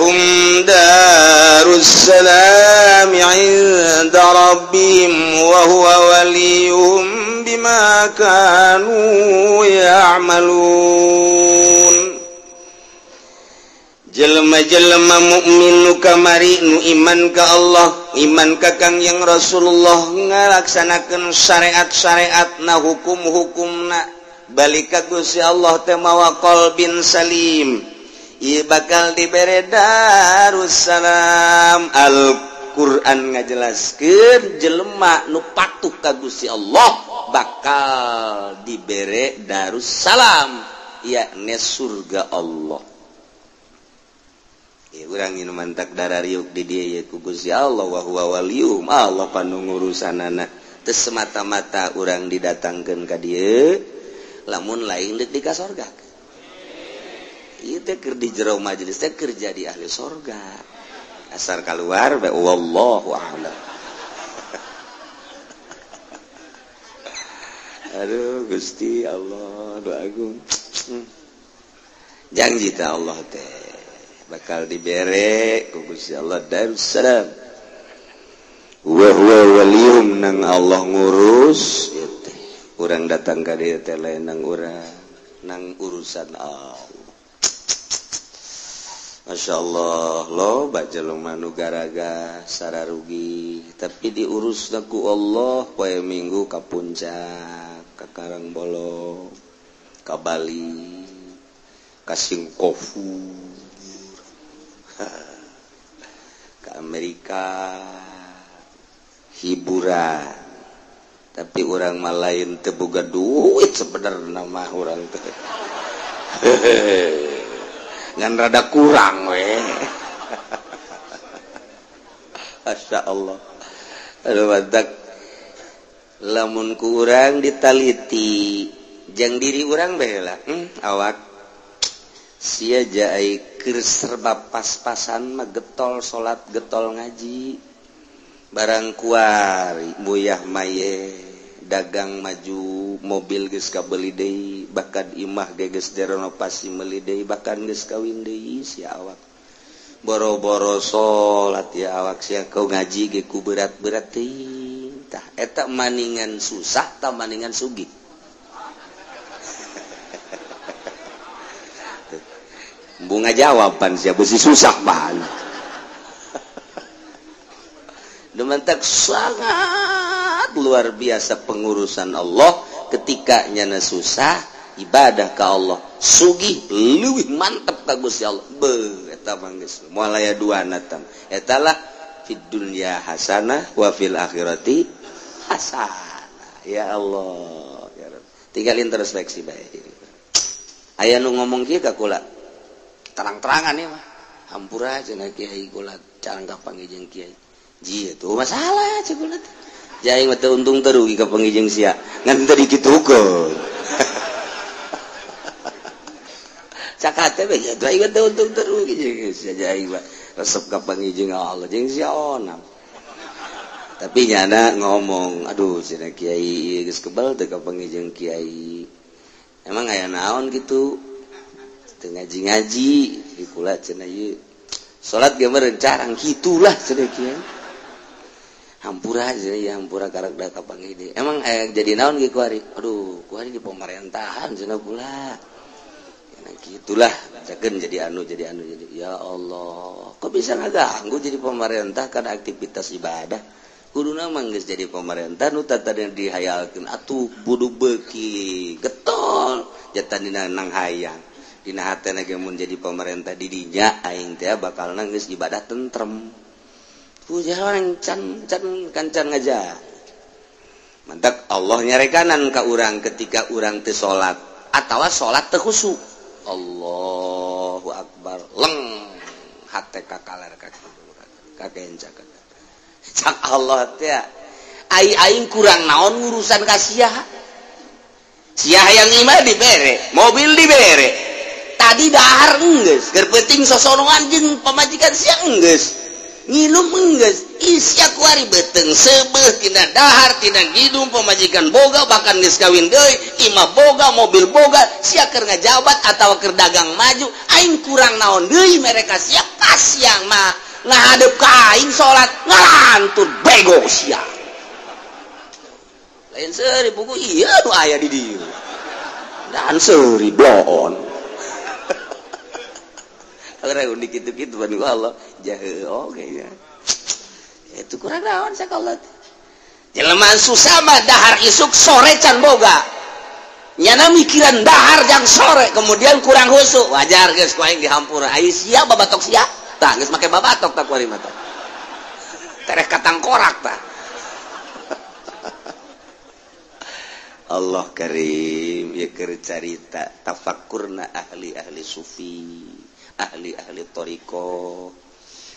lahum darussalam 'inda rabbihim wa huwa waliyuhum bima kanu ya'malun. Jelema-jelema mukmin nu kamari nu iman ka Allah, iman ka Kangjeng Rasulullah, ngalaksanakeun syariat-syariatna, hukum-hukumna balik ka Gusti Allah teh mawa qalbin salim, ieu bakal dibere darussalam. Al-Qur'an ngajelaskeun jelema nu patuh ka Gusti Allah bakal dibere darussalam, yakni surga Allah. Urang ini mantak darah riuk di dia ku Gusti Allah wa huwa waliyum, Allah panu ngurusanana. Teu semata-mata urang didatangkeun ka dieu lamun lain deuk di ka sorga. Ieu teh keur di jero majelis teh keur jadi ahli sorga. Asar kaluar bae wallahu a'lam. Aduh Gusti Allah doa agung. Janji ta Allah teh bakal dibere ku Gusti Allah darussalam. Wa huwa waliyum, nang Allah ngurus teh. Urang datang ka dieu teh lain nang urang, nang urusan Allah. Masyaallah lo baca jelema nu garaga sararugi tapi diurusna ku Allah poe Minggu ka puncak, ka Karangbolo, ka Bali, ka Singkofu, ke Amerika hiburan, tapi orang mah lain teu boga duit sebenarnya mah urang teh ngan rada kurang we. Masya Allah. Aduh mantak lamun ku urang ditaliti jang diri urang bae lah awak sia jaai keur serba pas-pasan mah getol salat getol ngaji barang kuari buyah maye dagang maju mobil geus kabeuli deui bahkan imah geus direnovasi meuli deui bahkan geus kawin deui sia awak boro-boro salat ya awak sia kau ngaji ge ku berat-berat teh tah eta maningan susah tah maningan sugih. Bunga jawaban siapa sih susah bahan. Demantak sangat luar biasa pengurusan Allah ketika nyana susah ibadah ke Allah sugih leuwih mantep ka Gusti Allah. Beuh eta mah geus moal aya duana tam. Eta lah fid dunya hasanah wa fil akhirati hasanah. Ya Allah ya Rabb. Tinggal introspeksi bae. Aya nu ngomong kieu ka kula terang-terangan ya mah hampura cenah kiai kula carang ka pangijeng kiai ji itu masalah cek kula jai mah teu untung teu rugi ka pangijeng sia ngan teu dikitukeun cakate we jai mah teu untung teu rugi jeung sia jai mah resep ka pangijeng Allah jeung sia onam tapi nyana ngomong aduh cenah kiai geus kebal teu ka pangijeng kiai emang aya naon gitu ngaji-ngaji dikula cenah ieu salat ge meureun carang kitulah cenah kieu hampura cenah ieu hampura karek da ka pangide emang jadi naon ge kuari aduh kuari di pemerintahan cenah kula nah gitulah cakeun jadi anu jadi ya Allah kok bisa ngaganggu jadi pemerintah kana aktivitas ibadah kuduna mah geus jadi pemerintah nu tatadeuna dihayalkeun atuh budu beuki getol jatandina nang hayang dina hatena ge mun jadi pemerintah di dinya aing teh bakal geus ibadah tentrem. Pujalan can ngaja. Mantap Allah nyarekanan ka urang ketika urang teu salat atawa salat teu khusyuk. Allahu akbar. Leng hate kakaler ka kakencak. Cak Allah teh aing kurang naon urusan ka sia. Sia hayang imah dibere, mobil dibere. Tadi dahar enggeus keur peuting sosonoan jeung pamajikan sia enggeus nginum enggeus isya kuari beteng sebeuh tina dahar tina ngidum pemajikan boga bahkan geus kawin deui imah boga mobil boga sia keur ngajabat atawa keur dagang maju aing kurang naon deui mereka sia kasiang mah ngadep ka aing salat ngalantur bego sia lain seuri buku iya nu aya di dieu dan seuri bloon orang unik gitu-gitu banu Allah jahe oke ya itu kurang naon sakalot jelema susah mah dahar isuk sore can boga nyana mikiran dahar jang sore kemudian kurang husuk wajar geus ku aing dihampura ai sia babatok sia tah geus make babatok tak kuari mah tah tereh katang korak tah Allah karim ya keur carita tafakkurna ahli-ahli sufi ahli-ahli toriko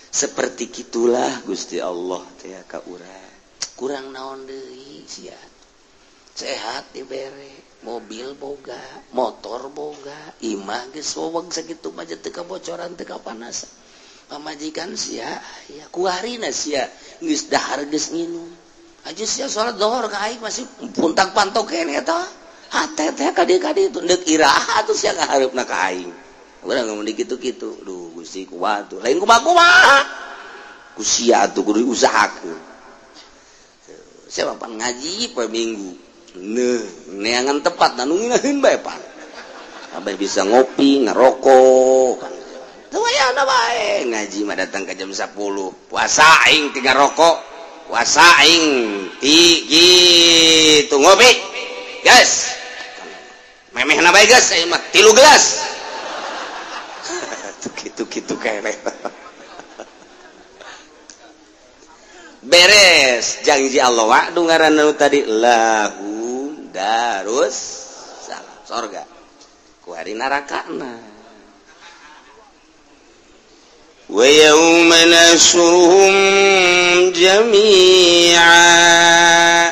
seperti gitulah Gusti Allah teh ka urang kurang naon deui sia sehat dibere mobil boga motor boga imah geus weweg sakitu mah teu kabocoran teu kapanasan pamajikan sia ya kuarina sia geus dahar geus nginum aja sia salat zuhur ka aing masih puntang pantok kene eta hate teh ka dieu itu neuk iraha atuh sia ka hareupna ka aing urang ngomong gitu-gitu duh Gusti kuat tuh lain kumaha ku sia atuh kudu diusahakeun saya pan ngaji poe minggu neangan tepat anu nginaheun bae pan sampai bisa ngopi ngerokok kan teu aya na bae ngaji mah datang ke jam 10 puasa aing 3 rokok puasa aing gitu ngopi guys memehna bae guys aing mah 3 gelas gitu kere beres janji Allah wa'du ngaranna tadi lahum darus salam surga ku hari narakana wa yauma nasuruhum jami'a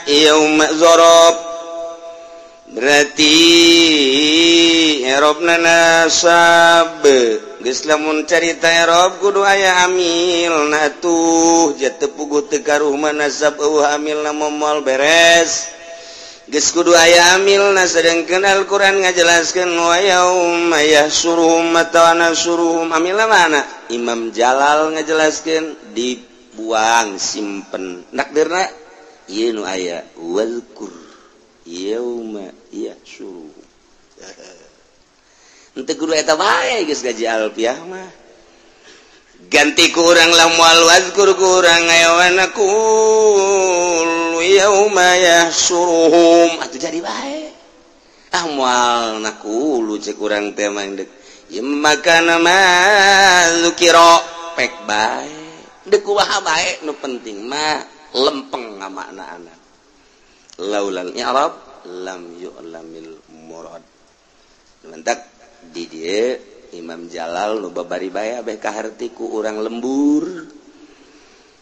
yauma zarab berarti erobna nasab geus lamun carita erob kudu aya amil nah tuh jateu puguh teu karuh manasab eueuh amilna momol beres geus kudu aya amilna sadengkeun Al-Qur'an ngajelaskeun wa yauma yahsuruhum atawa nasuruhum amilna mana Imam Jalal ngajelaskeun dibuang simpen nakdirna ieu nu aya wazkur yauma yahsuruhum ente kudu eta bae geus gaji alfiah mah ganti ku urang lamun wazkur ku urang ngayawana kul yauma yahsuruhum atuh jadi bae ah moal nakulu cek urang teh mah deuk maka nama zukira pek bae deuk kumaha bae nu penting mah lempeng ngamakna laulal i'rab lam yu'lamil murad mantak di dia Imam Jalal nu babari bae abeh kaharti ku urang lembur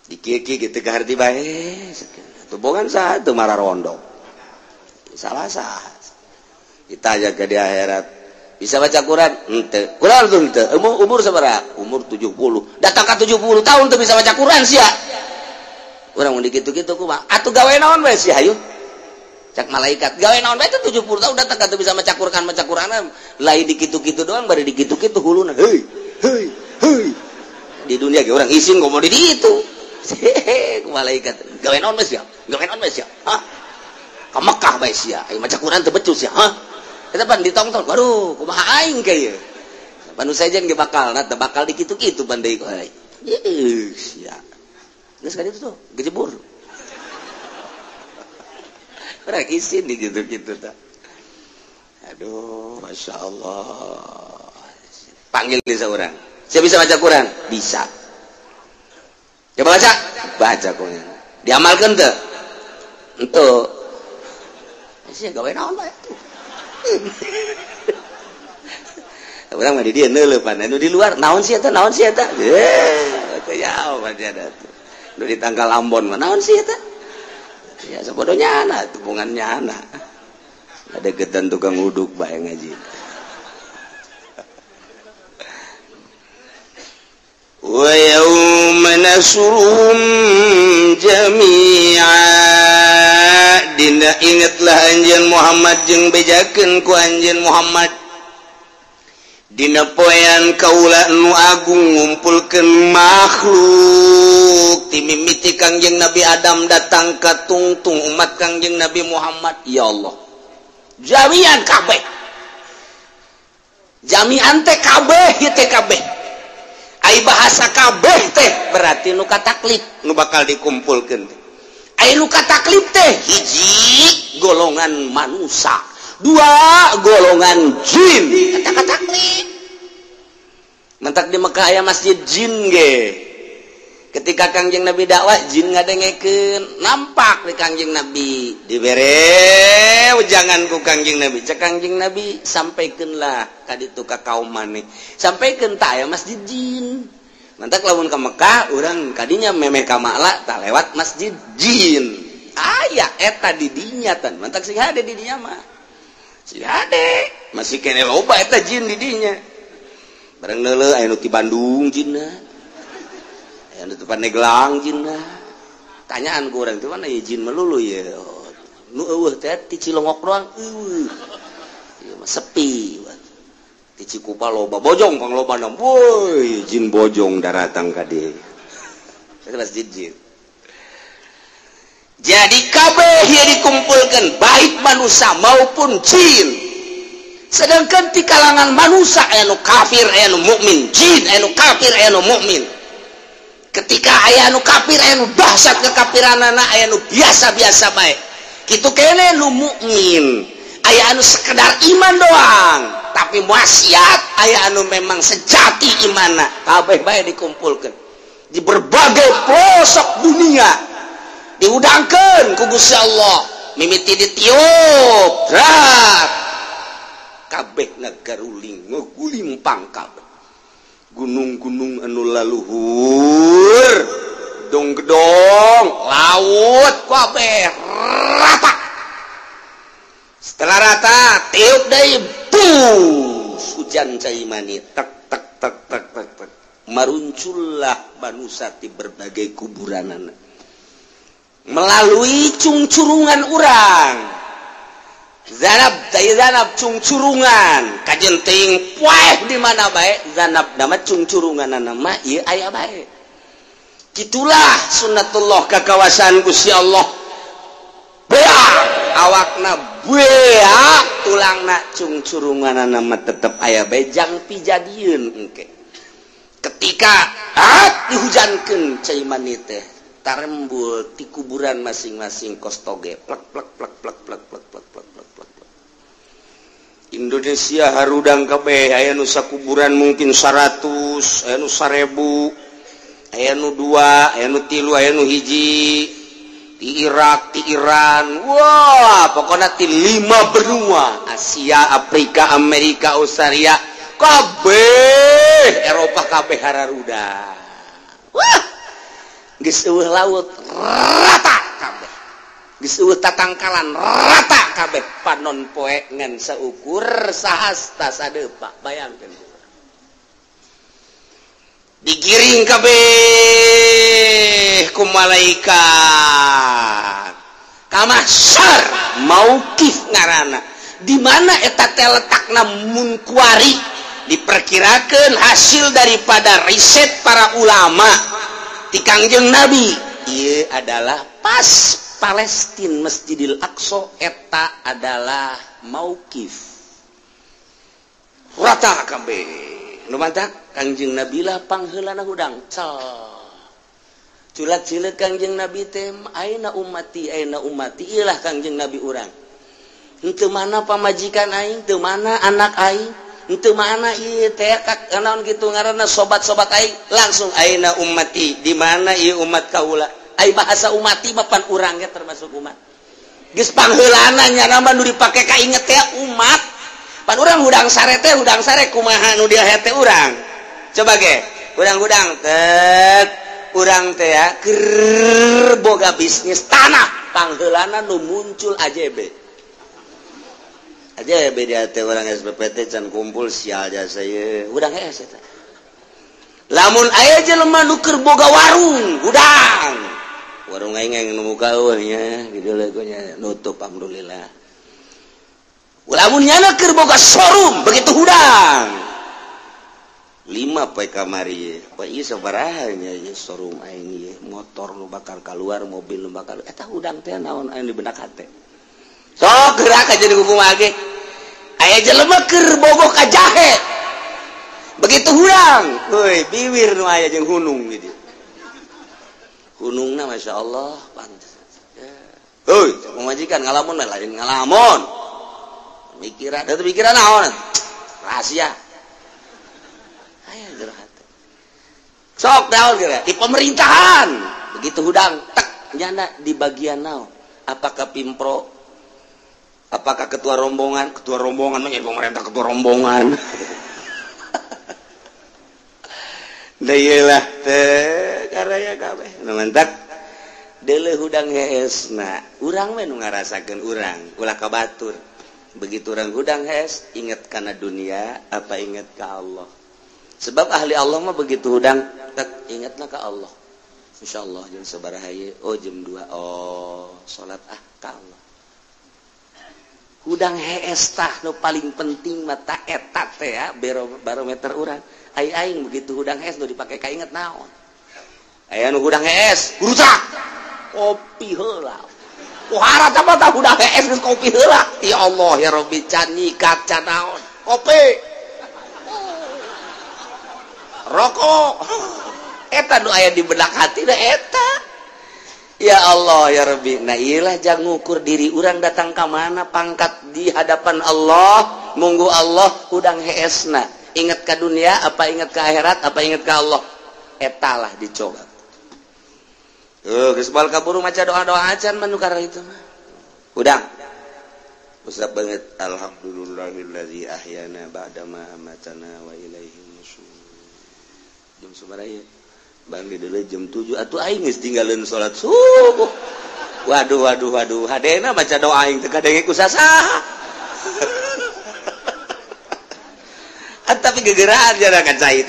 di kieu-kieu gitu kaharti bae atuh bogan saha teu marah rondo salah saha kita aja ke di akhirat bisa baca Quran henteu Quran tuh henteu umur sabaraha umur 70 datang ka 70 tahun teu bisa baca Quran sia urang mun dikitu-kitu kumaha atuh gawe naon bae sia hayu cak malaikat gawe naon bae teh 70 tahun datang ka teu bisa maca Quran lain dikitu-kitu doang bari dikitu-kitu huluna heuy di dunia ge urang isin ngomong di ditu ku malaikat gawe naon bae sia hah ka Mekah bae sia aya maca Quran teu becus sia hah eta pan ditongtong waduh kumaha aing ka ieu panu sajen ge bakalna teu bakal dikitu-kitu pan deui ku aing sia geus ka ditu tuh gejebur orang isin nih gitu-gitu tak. Aduh, masya Allah. Panggil dia seorang. Saya bisa baca Quran? Bisa. Coba baca? Baca Quran. Diamalkan tuh? Untuk. Saya gawe naon bae tuh. Orang mah di dia neuleuh pan. Nu di luar naon sia eta? Naon sia eta? Teu jauh baca da tuh. Nu di tangkal Ambon mah naon sia eta? Ya sebodohnya anak, hubungannya anak. Ada gedan tukang uduk bae ngaji. Wa yauma nasuruhum jami'a dina ingatlah anjeun Muhammad jeung bejakeun ku anjeun Muhammad dina poean kaula nu agung ngumpulkeun makhluk ti mimiti Kangjeng Nabi Adam datang ka tungtung umat Kangjeng Nabi Muhammad. Ya Allah, jami'an kabeh, jami'an teh kabeh ieu teh kabeh ai bahasa kabeh teh berarti nu kataklif nu bakal dikumpulkeun teh ai nu kataklif teh hiji golongan manusia, dua golongan jin kata taklif. Mentak di Mekah aya masjid jin ge. Ketika Kangjeng Nabi dakwah jin ngadengekeun, nampak di Kangjeng Nabi dibere jangan ku Kangjeng Nabi. Cek Kangjeng Nabi sampaikeunlah ka ditu ka kaum maneh. Sampaikeun tah aya masjid jin. Mentak lamun ka Mekah urang kadinya memeh ka Ma'la tah lewat masjid jin. Aya eta di dinya tan. Mentak sing hade di dinya mah. Si hade masih kene loba eta jin di dinya. Bareng neuleuh aya nu ti Bandung jinna. Aya nu ti Pandeglang jinna. Tanyaan ku urang teh mana ye jin melulu ye. Nu eueuh teh ti Cilongok doang eueuh. Ieu mah sepi. Ti Cikupa loba bojong kang loba na. Woi, jin bojong daratang ka dieu. Eta masjid jin. Jadi kabeh ieu dikumpulkeun baik manusia maupun jin. Sedangkan di kalangan manusia aya nu kafir aya nu mukmin, jin aya nu kafir aya nu mukmin. Ketika aya nu kafir aya nu dahsyat kekafiranana aya nu biasa-biasa bae. Kitu kene nu mukmin, aya anu sekedar iman doang, tapi maksiat aya anu memang sejati imanna. Kabeh bae dikumpulkeun di berbagai pelosok dunia. Diudangkeun ku Gusti Allah, mimiti ditiup, rat kabeh nagaruling ngulimpang kabeh gunung-gunung anu laluhur gedong-gedong laut kabeh rata. Setelah rata tiup deui bus hujan cai mani tek tek tek tek tek tek maruncullah manusia ti berbagai kuburanana melalui cungcurungan urang. Zanab cungcurungan kajenting poeh di mana bae zanab nama cungcurungan nama ieu aya bae. Kitulah sunnatullah kakawasan Gusti Allah. Beak awakna beak tulangna cungcurungan nama tetep aya bae jang pijadieun engke. Ketika dihujankeun cai mani teh tarembul di kuburan masing-masing kostoge plek plek plek plek plek plek plek plek plek plek. Indonesia harudang kabeh aya nu sakuburan mungkin 100, aya nu 1000, aya nu 2, aya nu 3, aya nu hiji di Irak, di Iran. Wah, pokoknya di 5 benua, Asia, Afrika, Amerika, Australia, kabeh Eropa kabeh hararudang. Wah, geus eueuh laut rata kabeh, geus eueuh tatangkalan rata kabeh, panon poe ngan saukur sahasta sadeupa. Bayangkeun digiring kabeh ku malaikat ka mahsyar mauqif ngaranna. Di mana eta teh letakna mun kuari diperkirakeun hasil daripada riset para ulama di Kangjeng Nabi. Ieu adalah pas Palestina Masjidil Aqsa eta adalah mauqif rata kabeh. Nu mantak Kangjeng Nabi lah pangheulana hudang culat cileuk Kangjeng Nabi teh aina ummati ieu lah Kangjeng Nabi urang. Henteu mana pamajikan aing, teu mana anak aing, henteu mana ieu teh naon kitu ngaranna sobat-sobat aing, langsung aina ummati, di mana ieu umat kaula. Ai bahasa umati mapan urang ge termasuk umat. Geus pangheulana nya nama nu dipake ka inget teh umat. Pan urang hudang sare teh hudang sare kumaha nu dia teh urang. Coba ge, hudang-hudang tet urang teh ya keur boga bisnis tanah, pangheulana nu muncul AJB. AJB dia teh urang SPPT can kumpul sial jasa ieu. Hudang hees eta. lamun aya jelema nu keur boga warung hudang warung aing nu muka nya gitu lagunya nutup alhamdulillah lamun nyana keur boga showroom begitu hudang 5 poe kamari poe ieu sabaraha nya showroom aing ieu motor nu bakal keluar mobil nu bakal eta hudang teh naon anu di benak hate sok gerak aja di hukum age aya jelema keur bogoh ka jahe begitu hudang euy bibir nu aya jeung hunung gitu hunungna masyaallah pantes euy majikan ngalamun lain ngalamun mikiran da pikiran naon rahasia aya jero hate sok daun geura di pemerintahan begitu hudang tek nyana di bagian naon apakah pimpro apakah ketua rombongan mah pemerintah ketua rombongan da ieu lah teh karaya kabeh nu mantak deuleu hudang heesna urang we nu ngarasakeun urang ulah kabatur begitu urang hudang hees inget kana dunia apa inget ka Allah sebab ahli Allah mah begitu hudang tak ingatna ka Allah insyaallah jeung sabaraha ieu oh jam 2 oh salat ka Allah hudang hees tah nu paling penting mah ta eta teh ya barometer urang aing begitu hudang hees nu dipake ka inget naon aya nu hudang hees gurutak kopi heula kuhara tah tah hudang hees geus kopi heula ya Allah ya Rabbi can nyikat can naon kopi rokok eta nu aya di benak hati da eta ya Allah ya Rabbi nah iyalah jang ngukur diri urang datang ka mana pangkat di hadapan Allah munggu Allah hudang heesna ingat ka dunia apa ingat ka akhirat apa ingat ka Allah etalah dicoba geus baal kaburu maca doa-doa acan mah nu karena itu mah hudang usah banget alhamdulillahillazi ahyana ba'da ma amatana wa ilaihi nusyur jam sabaraha bang di deuleu jam 7 atuh aing geus tinggalin salat subuh waduh hadena maca doa aing teu kadenge ku sasaha tapi gegeraan jana kan cai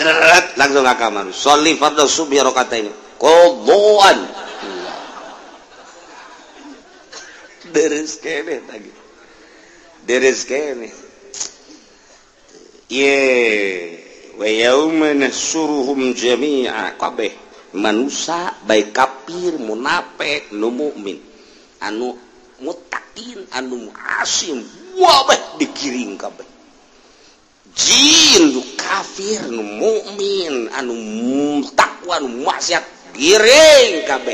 langsung ka kamar sholli fardhu subhi rakaatain qadhaan deres kene ye wa yauma nahsuruhum jami'a kabeh manusia baik kafir munafik nu mukmin anu muttaqin anu asim wabah dikiring kabeh jin nu kafir nu mukmin anu takwa nu maksiat giring kabeh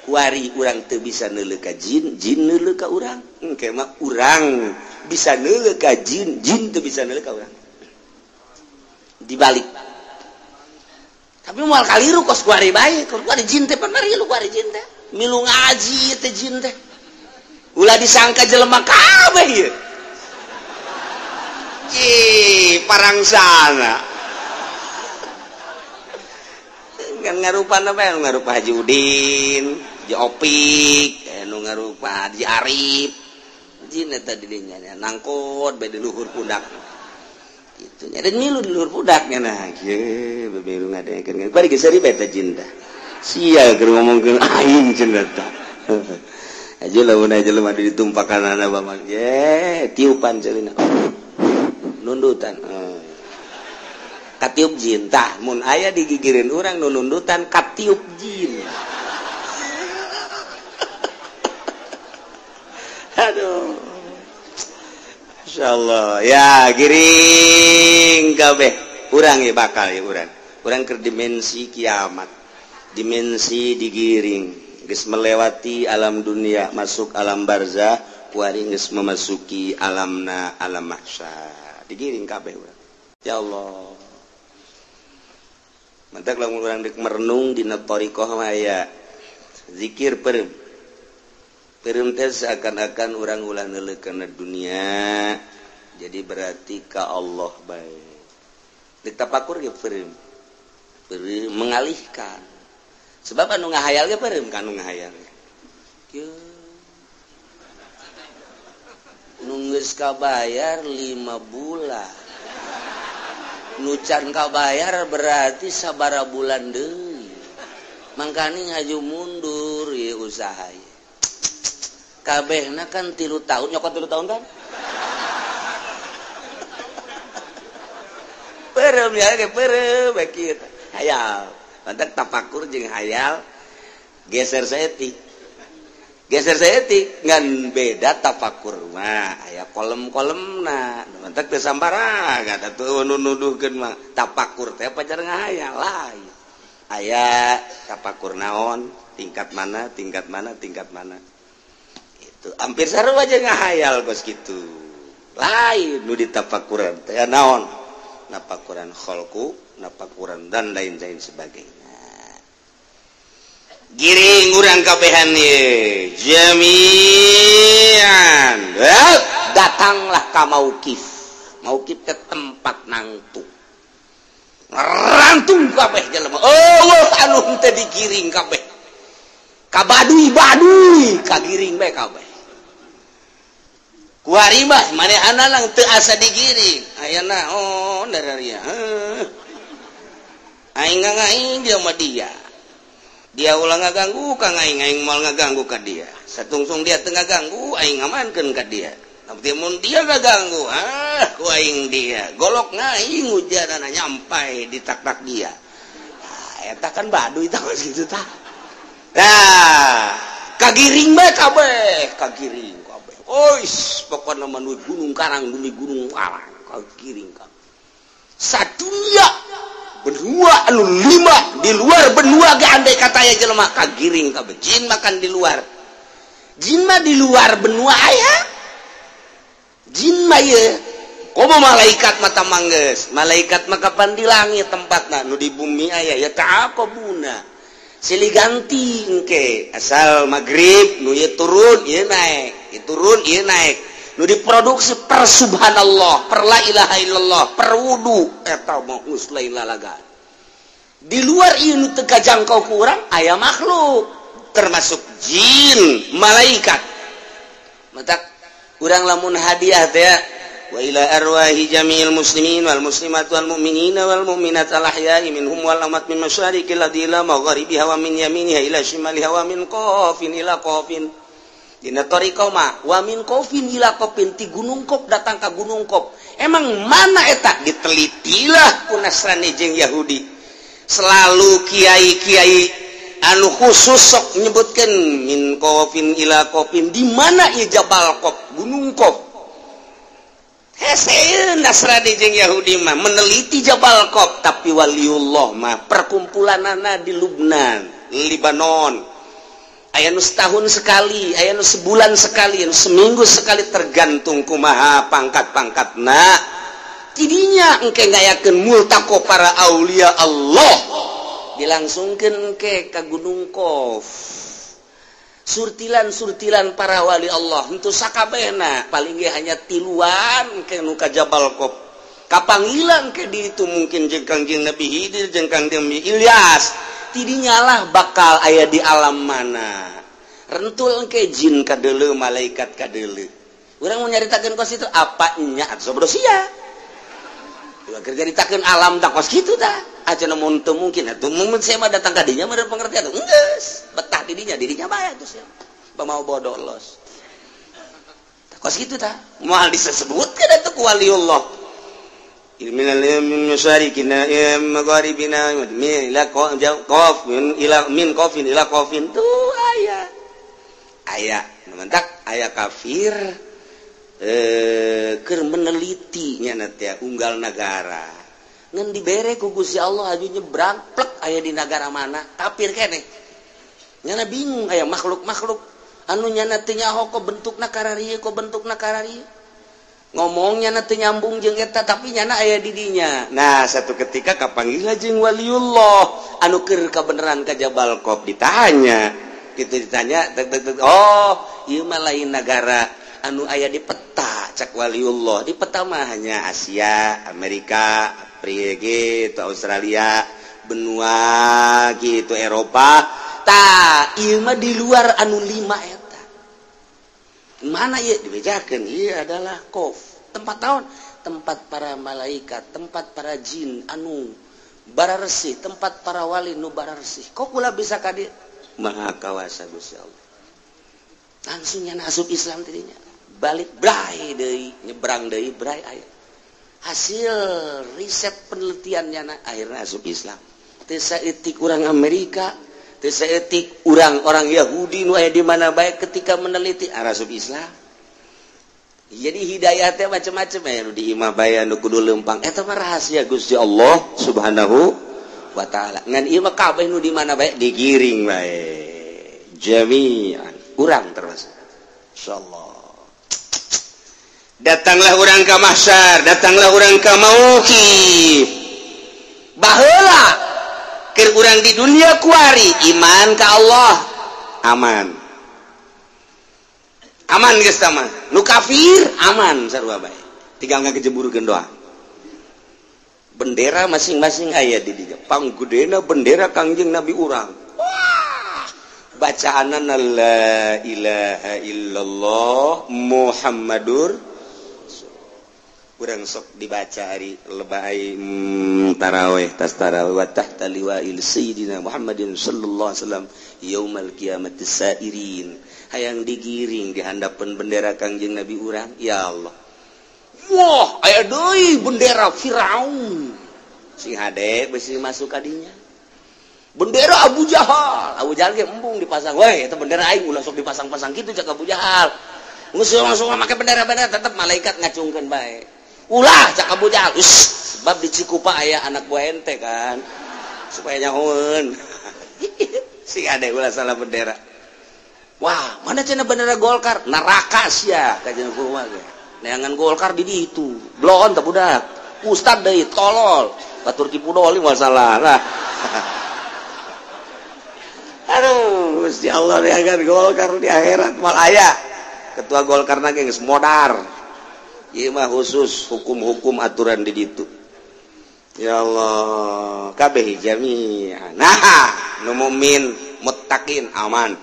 kuari urang teu bisa neuleuh ka jin neuleuh ka urang engke mah urang bisa neuleuh ka jin teu bisa neuleuh ka urang dibalik tapi moal kaliru kos kuari bae kos kuari jin teh pernah lu kuari jin teh milu ngaji teh jin teh ulah disangka jelema kabeh ieu parangsana kan ngarupana bae ngarupa Haji Udin Haji Opik nu ngarupa Haji Arif jin eta di dinya nangkot bae di luhur pundak gitu nya dan milu di luhur pundaknya nah kieu beberu ngadekeun bari geus ribet eta jin teh sia keur ngomongkeun aing cenah tah aja lamun aja jelema ditumpakanana bapak tiupan ceulina nundutan katiup jin tah mun aya digigireun urang nu nundutan katiup jin aduh insyaallah ya giring kabeh urang ya bakal ya urang keur dimensi kiamat dimensi digiring geus melewati alam dunia masuk alam barzah kuari geus memasuki alamna alam mahsyar digiring kabeh urang ya Allah mantak lamun urang deuk merenung dina thariqah mah aya zikir pereum teh seakan-akan urang ulah neuleuh kana dunia jadi berarti ka Allah bae deuk tapakur ge pereum mengalihkan sebab anu ngahayal ge pereum ka anu ngahayal kieu nu geus kabayar 5 bulan nucan kabayar berarti sabara bulan deui mangkani ngaju mundur ya usaha kabehna kan 3 tahun nyokot 3 tahun kan perem ya ke perem kieu hayal mantak tafakur jeung hayal geser setik ngan beda tafakur mah aya kolom-kolomna mantak teu sambaraga atuh nuduhkeun mah tafakur teh pacar ngahayal lain aya tafakur naon tingkat mana itu hampir sarua aja ngahayal bos kitu lain nu ditafakuran teh naon nafakuran khalqu nafakuran dan lain-lain sebagainya giring urang kabehan ye jami'an datanglah ka maukif teh tempat nangtung rantung kabeh jelema Allah anu teh digiring kabeh ka baduy kagiring bae kabeh kuari mah manehana lang teu asa digiring ayana oh dararia aing ngaing dia mah dia ulah ngaganggu ka aing moal ngaganggu ka dia satungsung dia teu ngaganggu aing ngamankeun ka dia tapi mun dia ngaganggu ku aing dia golok ngaing hujanana nyampai di tak-tak dia eta kan baduy tah kitu tah nah kagiring bae kabeh ois pokona mah nu gunung karang nu gunung karang kagiring kabeh sadunya benua anu 5 di luar benua ge andai kata aya jelema kagiring kabeh jin makan di luar jin mah di luar benua aya jin mah ye komo malaikat mata manggeus malaikat mah kapan di langit tempatna nu di bumi aya ya ta'aqabuna silih ganti engke asal maghrib nu ieu turun ieu naik ieu turun ieu naik nu diproduksi per subhanallah per la ilaha illallah per wudu eta mah geus lain lalagan di luar ieu nu teu kajangkau ku urang aya makhluk termasuk jin malaikat mata urang lamun hadiah teh wa ila arwahi jami'il muslimin wal muslimat wal mu'minina wal mu'minat al ahya'i minhum wal amat min masyariqil ardi ila magharibiha wa min yaminiha ila shimaliha wa min qafin ila qafin dina tariqah mah wa min qafin ila qafin ti gunung kop datang ka gunung kop emang mana eta ditelitilah ku Nasrani jeung Yahudi selalu kiai-kiai anu khusus sok nyebutkeun min qafin ila qafin di mana ieu Jabal Qaf gunung Qaf hese Nasrani jeung Yahudi mah meneliti Jabal Qaf tapi waliullah mah perkumpulanana di Lubnan Libanon aya nu setahun sekali aya nu sebulan sekali anu seminggu sekali tergantung kumaha pangkat-pangkatna tidinya engke ngayakeun multaqo para aulia Allah dilangsungkeun ke ka gunung Qaf surtilan para wali Allah henteu sakabehna paling ge hanya tiluan ke nu ka Jabal Qaf kapanggilan ke di itu mungkin jeung Kangjeng Nabi Khidir jeung Kangjeng Nabi Ilyas tidinya lah bakal aya di alam mana rentul engke jin kadeuleu malaikat kadeuleu urang mau nyaritakeun kos itu apa nya atuh sia kerja ditakeun alam tak kos kitu tah acan mun teu mungkin atuh mun saya mah datang ka dinya mah pengertian atuh geus betah didinya bae atuh sia pamau bodoh los kos kitu tah moal disebutkeun atuh ku waliullah minal musyarikina magharibina ila qafin ila min qafin ila qafin tuh aya mentak aya kafir keur meneliti nya teh unggal negara ngan dibere ku Gusti Allah aju nyebrang plek aya di negara mana kafir keneh nyana bingung aya makhluk-makhluk anu nyana teu nyaho ko bentukna kararieu ngomongnya nanti nyambung jeung eta tapi nyana aya di dinya nah satu ketika kapanggilna jeung waliullah anu keur kabeneran ka Jabal Qaf ditanya oh ieu mah lain negara anu aya di peta cak waliullah di peta mah hanya Asia Amerika Afrika gitu Australia benua gitu Eropa tah ieu mah di luar anu 5 eta mana ya dibejakeun ieu adalah Qaf tempat tahun tempat para malaikat, tempat para jin anu bara resih, tempat para wali nu bara resih. Kok kula bisa ka dieu? Maha kawasa Gusti Allah. Langsung nya asup Islam tidinya. Balik brai deui, nyebrang deui brai aya. Hasil riset penelitiannya akhirnya asup Islam. Teu saeutik urang Amerika, teu saeutik orang Yahudi nu aya di mana bae ketika meneliti asup Islam. Jadi hidayah teh macam-macam aya nu di imah bae nu kudu leumpang. Eta mah rahasia Gusti Allah Subhanahu wa taala. Ngan ieu mah kabeh nu di mana bae digiring bae. Jami'an. Urang termasuk. Insyaallah. Datanglah orang ke mahsyar, datanglah orang ke mauqif. Baheula keur urang di dunia kuari iman ka Allah aman. Aman geus mah. Nu kafir aman sarua bae. Tinggal ngakejemburkeun doa. Bendera masing-masing aya di dieu. Panggedena bendera Kangjeng Nabi urang. Wah! Bacaanana la ilaha illallah Muhammadur urang sok dibaca hari lebay tarawih tas tarawih wa tahta liwa'il sayyidina Muhammadin sallallahu alaihi wasallam yaumal qiyamati sairin hayang digiring di handapan bendera Kangjeng Nabi urang ya Allah. Wah aya deui bendera Firaun sing hade besi masuk kadinya. Bendera Abu Jahal ge embung dipasang we eta bendera aing ulah sok dipasang-pasang kitu cak Abu Jahal. Geus langsung make bendera-bendera tetep malaikat ngacungkeun bae. Ulah cak Abu Jahal sebab di Cikupa aya anak buah ente kan supaya nyahoeun sing ade ulah salah bendera. Wah mana cenah bendera Golkar neraka sia kajian kumaha ge neangan Golkar di ditu blon teh budak ustad deui tolol batur tipu doli masalah lah. Aduh Gusti Allah neangan Golkar di akhirat mal aya ketua Golkar na geus modar. Ieu mah khusus hukum-hukum aturan di ditu. Ya Allah, kabeh jami'an. Nah, nu mukmin muttaqin aman.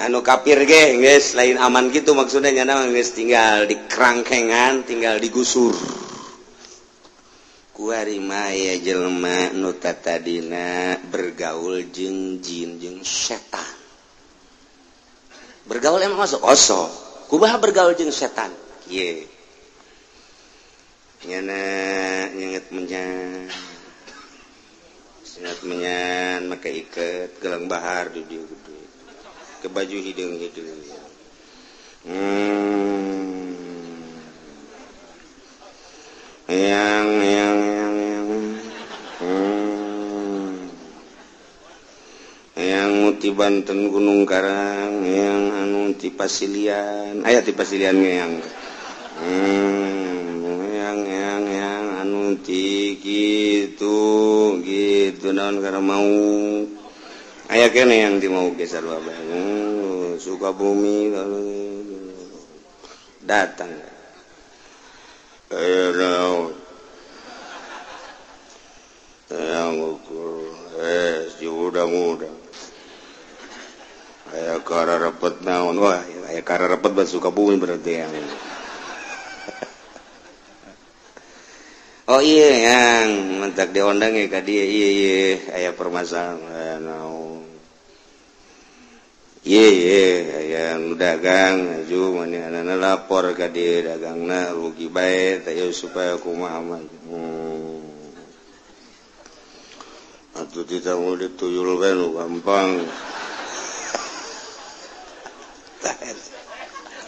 Anu kafir ge geus lain aman gitu maksudnya nya geus tinggal di kerangkengan, tinggal digusur. Kuari mah aya jelema nu tatadina bergaul jeung jin jeung setan. Bergaul emang masuk oso. Kumaha bergaul jeung setan? Ieu nyana nyenget menyan maka iket gelang bahar di dia gede ke baju hidung yang muti Banten Gunung Karang yang anu ti Pasilian aya ti Pasilian yang anu ti gitu naon karena mau aya kene yang di mau geser bae Sukabumi datang ayo yang ukur si muda aya kararepet naon wah aya kararepet ba Sukabumi berarti yang oh iya yang mentak diondang ya ka dia iya aya permasalahan naon iya yang dagang aju manehna lapor ka dia dagangna rugi bae teh supaya kumaha mah atuh ditanggung dituyul bae nu gampang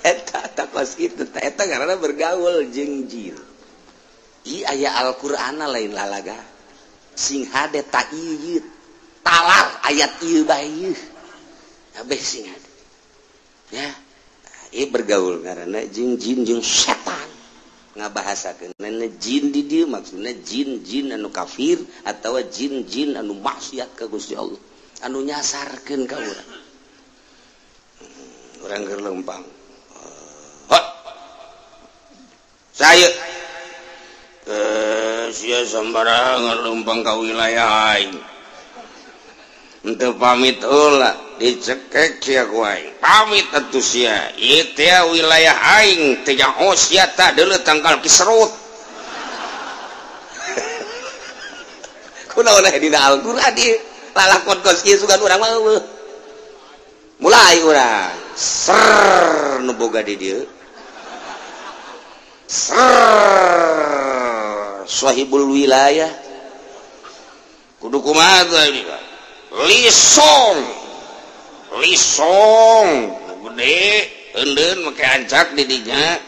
eta takos kitu eta karena bergaul jeung jin. Aya Al-Qur'an lain lalaga sing hade ta ieu talar ayat ieu bae ieu kabeh sing hade ya ieu bergaul ngaranna jeung jin jeung setan ngabahasakeun jin di dieu maksudna jin anu kafir atawa jin anu maksiat ka Gusti Allah anu nyasarkeun ka urang urang keur lempang saya sia sambarangan lempang ka wilayah aing henteu pamit heula dicekek sia ku aing pamit atuh sia ieu teh wilayah aing teh nyaho sia tah deuleu tangkal Kisrut kunaon dina Al-Qur'an di lalakon kos kieu sugan urang mah mulai urang ser nu boga di dieu ser sahibul wilayah kudu kumaha teh lisong gede endeun make ancak di dinya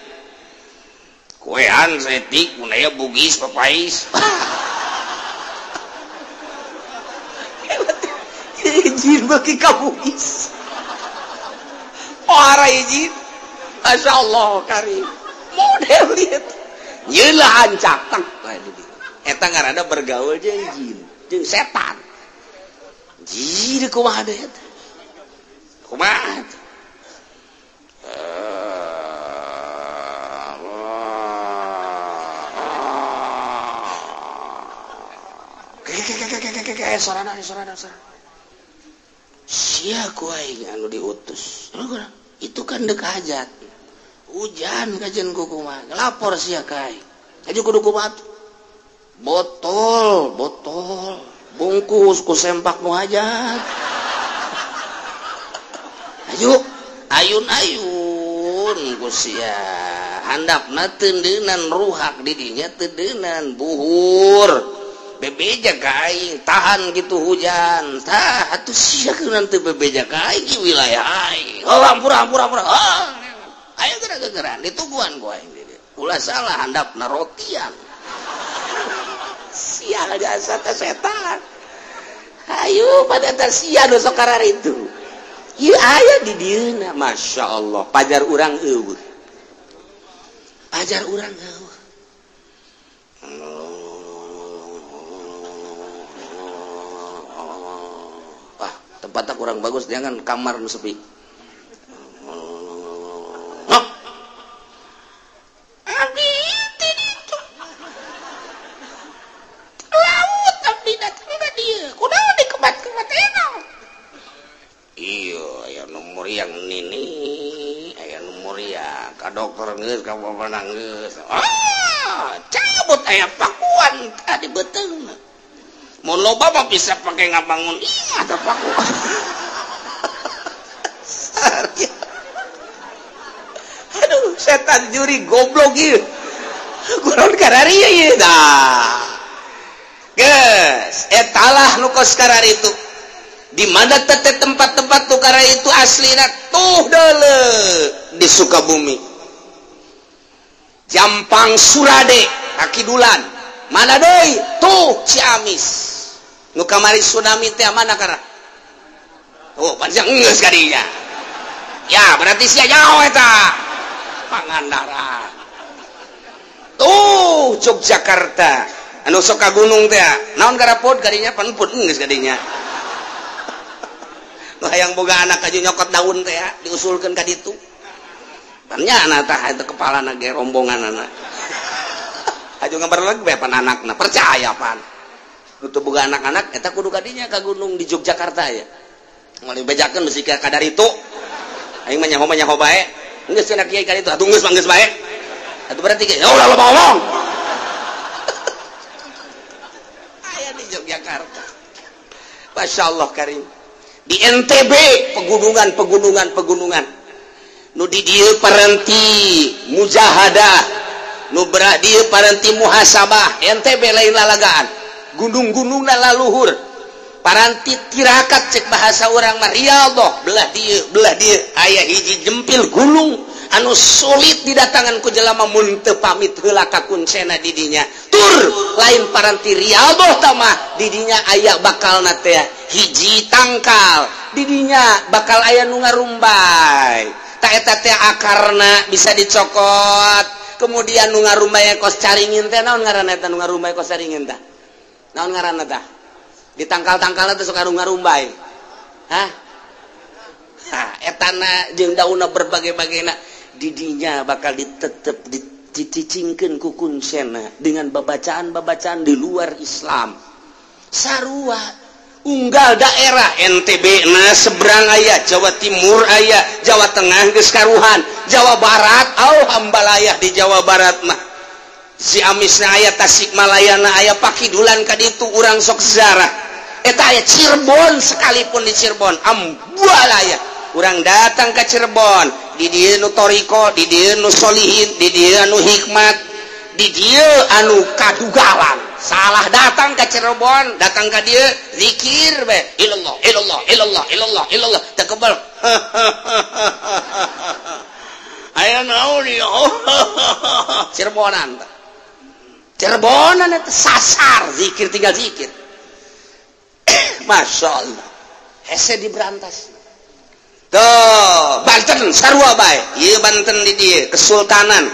kuean setik munaya bugis papais izin bagi kabugis ora izin Masya Allah karim model lihat yelah ancak tak eta ngaranna bergaul jeung jin jeung setan jin kumaha deh eta kumaha sorana sia ku aing anu diutus itu kan dek hajat hujan kajian kumaha lapor sia ka aing aja kudu kumaha botol bungkus ku sempak nu hajat ayo ayun ku sia handapna tendeunan ruhak di dinya tendeunan buhur bebeja ka aing tahan gitu hujan tah atuh sia keun teu bebeja ka aing wilayah aing hampura ayo geura-geura dituguan ku aing ulah salah handapna rotian sia jasa teh setan ayo pada teh sia nu sok kararitu ieu aya di dieuna masyaallah pajar urang eueuh tempatnya kurang bagus jangan kamar nu sepi abdi itu laut abdi datang ke dia kunaon dikebat-kebat enak iya aya nomor yang nini aya nomor ya ka dokter geus ka bapak geus cabut aya pakuan tadi beteungna mun loba mah bisa pakai ngabangun iya atau paku aduh setan juri goblok ieu kunaon kararieu ieu dah geus etalah nu kos kararitu di mana teh tempat-tempat tu kararitu aslina tuh deuleu di Sukabumi Jampang Surade Kakidulan mana deui tuh Ciamis nu kamari tsunami teh mana karena panjang geus kadinya ya berarti sia jauh eta Pangandaran tuh Yogyakarta anu sok ka gunung teh naon garapod kadinya panput geus kadinya nu hayang boga anak aju nyokot daun teh diusulkeun ka ditu ternyata tah eta kepalana ge rombonganana aju ngabar lagi be pan anakna percaya pan nutup boga anak-anak eta kudu kadinya ka gunung di Yogyakarta ya mulai bejakeun bisi ka kadar itu aing mah nyaho bae geus cenah kiai ka ditu atuh geus manggeus bae atuh berarti ge ya ulah lo ngomong aya di Yogyakarta masyaallah karim di NTB pegunungan nu di dieu paranti mujahadah nu berak dieu paranti muhasabah NTB lain lalagaan gunung-gunungna laluhur paranti tirakat cek bahasa orang mah Riyadhah belah dieu aya hiji jempil gunung anu sulit didatangan ku jelema mun teu pamit heula ka kuncena di dinya tur lain paranti Riyadhah tah mah di dinya aya bakalna teh hiji tangkal di dinya bakal aya nu ngarumbai ta eta teh akarna bisa dicokot kemudian nu ngarumbai kos caringin teh naon ngaranna eta nu ngarumbai kos caringin teh naon ngaranna tah di tangkal-tangkalna teh sok ngarumbai hah etana jeung daunna berbagai-bagena didinya bakal ditetep diticingkeun ku kuncena dengan babacaan-babacaan di luar Islam sarua unggal daerah NTB na seberang aya Jawa Timur aya Jawa Tengah geus karuhan Jawa Barat hambalayah di Jawa Barat mah si amisna aya Tasikmalayana aya Pakidulan ka ditu urang sok ziarah eta aya Cirebon sekalipun di Cirebon ambualaya urang datang ke Cirebon di dieu nu toriko di dieu nu solihin di dieu anu hikmat di dieu anu kadugalan salah datang ke Cirebon datang ke dieu zikir be ilallah ilallah ilallah ilallah ilallah teu kebal aya naon ya Cirebonan itu sasar zikir tinggal zikir Masya Allah hese diberantas tuh Banten sarua bae ieu Banten di dieu kesultanan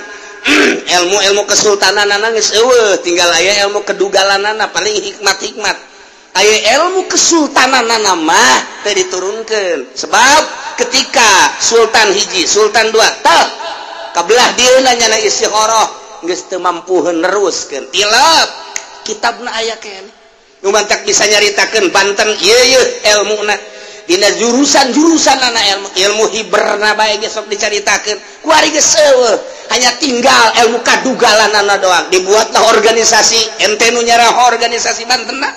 ilmu kesultanan geus eueuh tinggal aya ilmu kedugalanana paling hikmat aya ilmu kesultanan mah teu diturunkeun sebab ketika sultan hiji sultan dua tah kabelah dieuna nyana istikharah geus teu mampuheun neruskeun tilap kitabna aya keneh nu mantak bisa nyaritakeun Banten ieu ilmuna dina jurusan-jurusanana ilmu hiberna bae geus sok dicaritakeun ku ari geus eueuh hanya tinggal ilmu kadugalanana doang dibuatlah organisasi ente nu nyarah organisasi Bantenna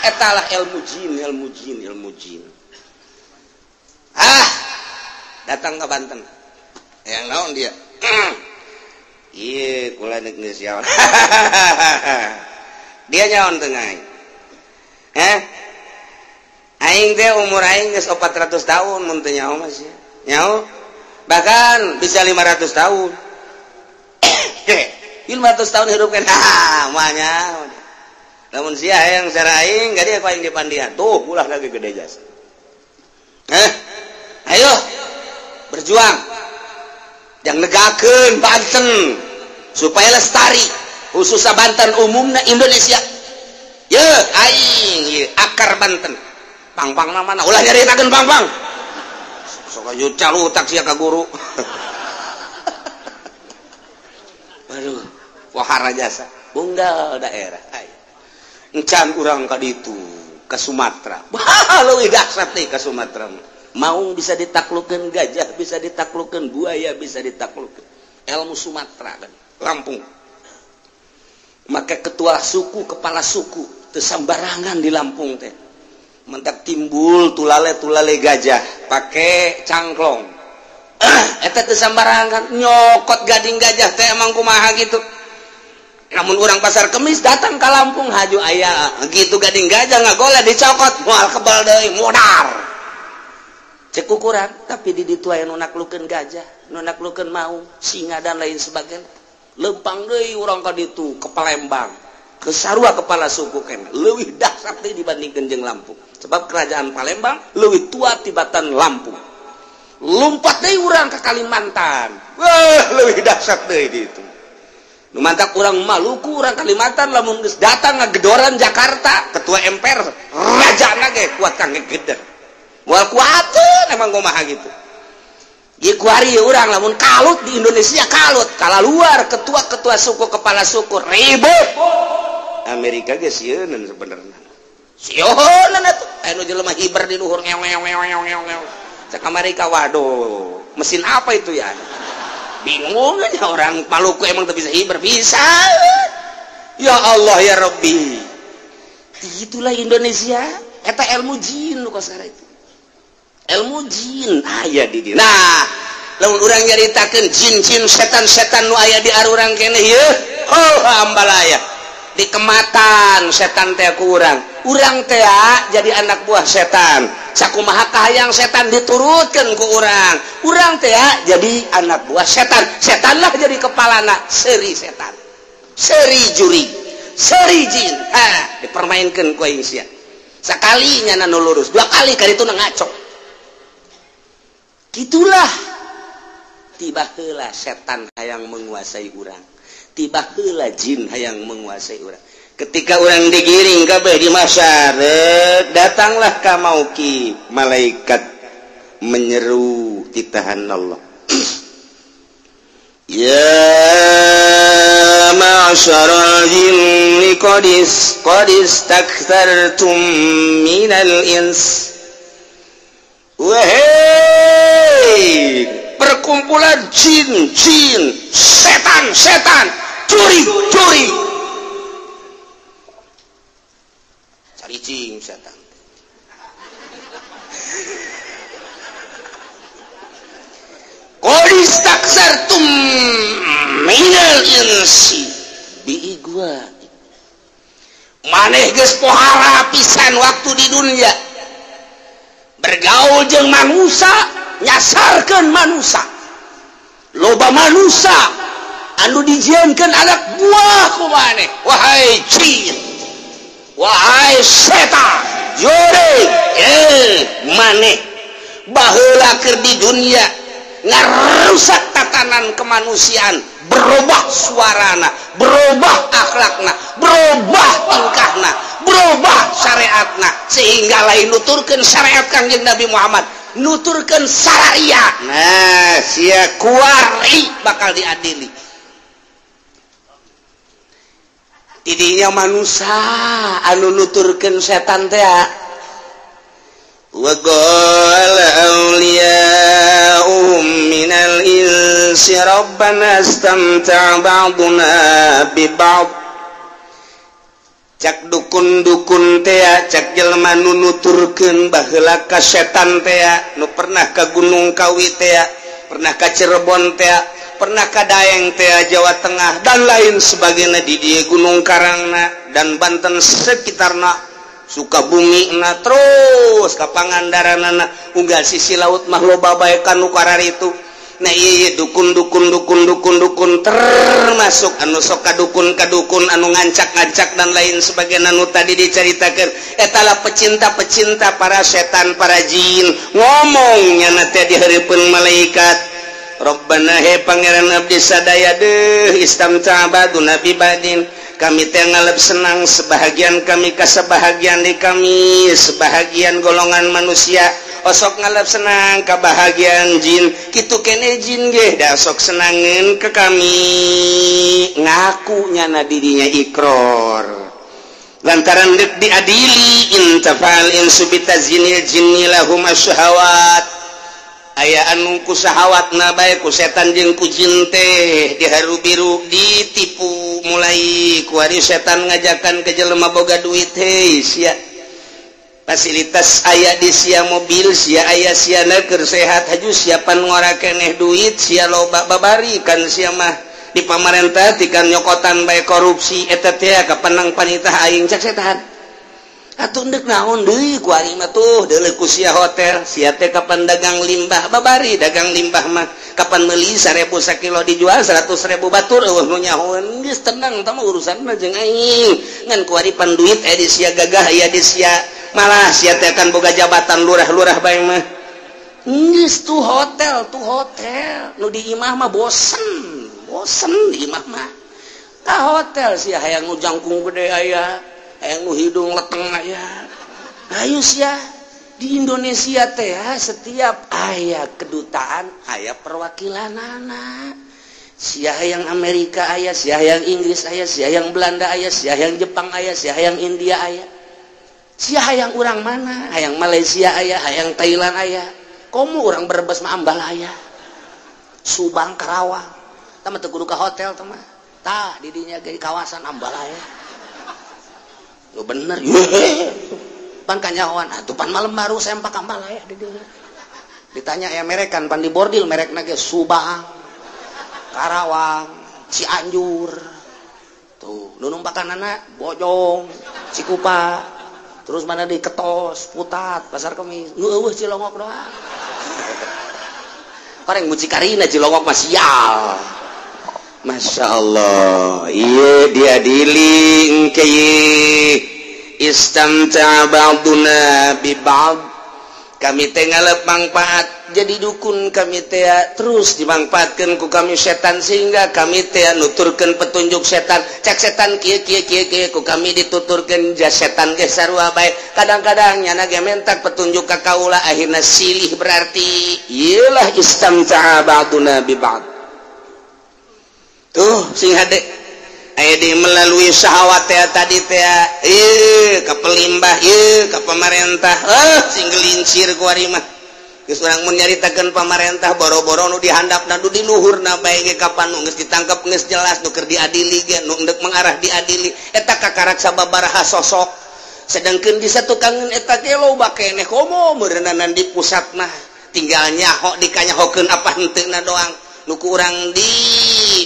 etalah ilmu jin datang ke Banten yang naon dia iya kula nek geus yaon dia nyaon teu aing aing teh umur aing geus 400 tahun mun teu nyaho mas ya nyaho bahkan bisa 500 tahun 500 tahun hidup kan manya lamun sia hayang sareng aing gadi aku aing di pandian tuh ulah lagi gede jasa ayo berjuang yang negakeun Banten supaya lestari khususnya Banten umumna Indonesia ye aing ye akar Banten pang-pang mana ulah nyaritakeun pang-pang sok aju calutak sia ka guru aduh wahara jasa bunggal daerah encan urang ka ditu ka Sumatera leuwih dahsyat teh ka Sumatera maung bisa ditaklukkeun gajah bisa ditaklukkeun buaya bisa ditaklukkeun ilmu Sumatera kan Lampung maka ketua suku kepala suku teu sambarangan di Lampung teh mentak timbul tulale gajah pakai cangklong eta teu sambarangan nyokot gading gajah teh emang kumaha gitu namun orang pasar Kemis datang ke Lampung haju aya gitu gading gajah ngagoleh dicokot moal kebal deui modar cek ukuran tapi di ditu aya nu naklukeun gajah nu naklukeun maung singa dan lain sebagainya lempang deui urang ka ditu ke Palembang ke sarua kepala suku keneh leuwih dahsyat deui dibandingkeun jeung Lampung sebab kerajaan Palembang leuwih tua tibatan Lampung lompat deui urang ke Kalimantan wah leuwih dahsyat deui di itu nu mantak urang Maluku urang Kalimantan lamun geus datang ngagedoran Jakarta ketua MPR rajana ge kuat kang ngegeder moal kuateun emang kumaha gitu ieu kuari urang lamun kalut di Indonesia kalut kala luar ketua-ketua suku kepala suku ribut Amerika ge sieun sebenarnya sionan atuh anu jelema hiber di luhur ngew cek Amerika waduh mesin apa itu ya bingung nya orang Maluku emang teu bisa hiber bisa ya Allah ya Rabbi itulah Indonesia eta ilmu jin nu kasara itu ilmu jin aya di dieu nah lamun urang nyaritakeun jin-jin setan-setan nu aya di arurang keneh ieu ambalaya di kematan setan teh ku urang teh jadi anak buah setan sakumaha kahayang setan diturutkeun ku urang teh jadi anak buah setanlah jadi kepalana seri setan seri juri seri jin dipermainkeun ku aing sia sakali nyana nu lurus dua kali ka ditu ngaco itulah tiba heula setan hayang menguasai urang tiba heula jin hayang menguasai urang ketika urang digiring kabeh di masyar datanglah ka mauki malaikat menyeru titahan Allah ya ma'syaral jinni qad istakthartum minal ins wahai perkumpulan jin setan curi cari cing setan Qodistaksartum minal insi biigwa maneh geus pohara pisan waktu di dunia bergaul jeung manusia nyasarkeun manusia loba manusia anu dijieunkeun anak buah ku maneh wahai jin wahai setan joreng maneh baheula keur di dunia ngarusak tatanan kemanusiaan berubah suarana berubah akhlakna berubah tingkahna berubah syariatna sehingga lain nuturkeun syariat Kangjeng Nabi Muhammad nuturkeun syariat nah sia kuari bakal diadili tidinya manusia anu nuturkeun setan teh wa qala awliya'uhum minal insi rabbana istamta'a ba'duna bi ba'd cak dukun-dukun teh cak jelema nu nuturkeun baheula ka setan teh nu pernah ka Gunung Kawi teh pernah ka Cirebon teh pernah ka Daeng teh Jawa Tengah dan lain sebagainya di dieu Gunung Karangna dan Banten sekitarna Sukabumi na terus ka Pangandaranana unggal sisi laut mah loba bae kanu kararitu nah ieu dukun termasuk anu sok kadukun anu ngancak-ngancak dan lain sebagainya anu tadi dicaritakeun eta lah pecinta para setan para jin ngomongnya na teh dihareupeun malaikat Rabbana he pangeran abdi sadaya deui istamta baduna bi badin kami teh ngalep senang sebahagian kami ka sebahagian di kami sebahagian golongan manusia osok ngalep senang ka bahagian jin kitu kene jin ge da sok senangeun ke kami ngaku nyana dirinya ikrar lantaran deuk diadili intafal insubita zinil jinni lahum asyahawat aya anu ku sahawatna bae ku setan jeung ku jin teh diharu-biru ditipu mulai ku ari setan ngajakan ke jelema boga duit hei sia fasilitas aya di sia mobil sia aya siana keur sehat haju siapan ngora keneh duit sia loba babari kan sia mah di pamarentah tikan nyokotan bae korupsi eta teh kapenang panitah aing cak setan atuh deuk naon deui ku ari mah tuh deuleu ku sia hotel sia teh kapan dagang limbah babari dagang limbah mah kapan meuli 1000 sakilo dijual 100.000 batur eueuh nu nyahoeun geus tenang tah mah urusanna jeung aing ngan ku ari pan duit aya di sia gagah aya di sia malah sia teh kan boga jabatan lurah-lurah bae mah geus tuh hotel nu di imah mah bosen di imah mah ka hotel sia hayang nu jangkung gede aya hayang nu hidung leteng aya ayo sia di Indonesia teh setiap aya kedutaan aya perwakilanana sia hayang Amerika aya sia hayang Inggris aya sia hayang Belanda aya sia hayang Jepang aya sia hayang India aya sia hayang urang mana hayang Malaysia aya hayang Thailand aya komo urang Brebes mah ambal aya Subang Karawang tah mah teu kudu ka hotel tah mah tah di dinya ge kawasan ambal aya yo bener pan kanyawan atuh pan malam baru sempak ambal aya di dieu ditanya aya merekan pan di bordil merekna ge Subang Karawang Cianjur tuh nu numpakanana Bojong Cikupa terus mana di Ketos Putat Pasar Kemis nu eueuh Cilongok doang pareng mucikarina Cilongok mah sial Masya Allah iya diadili engke istamta ba'duna bi ba'd kami teh ngalep mangpaat jadi dukun kami teh terus dimangpaatkeun ku kami setan sehingga kami teh nuturkeun petunjuk setan cak setan kieu ku kami dituturkeun jas setan ge sarua bae kadang-kadang nyana ge mentak petunjuk ka kaula akhirna silih berarti ieulah istamta ba'duna bi ba'd tuh sing hade aya di melalui syahwat teh tadi teh ka pelimbah ka pemerintah sing gelincir ku ari mah geus urang mun nyaritakeun pamarentah boro-boro nu dihandap nu di luhurna bae ge kapan nu geus ditangkep geus jelas nu keur diadili ge nu endek mengarah diadili eta kakarak sababaraha sosok sedangkeun di satu kangen eta ge loba keneh komo meureunana di pusat mah tinggal nyaho dikanyahokeun apa henteuna doang nu ku urang di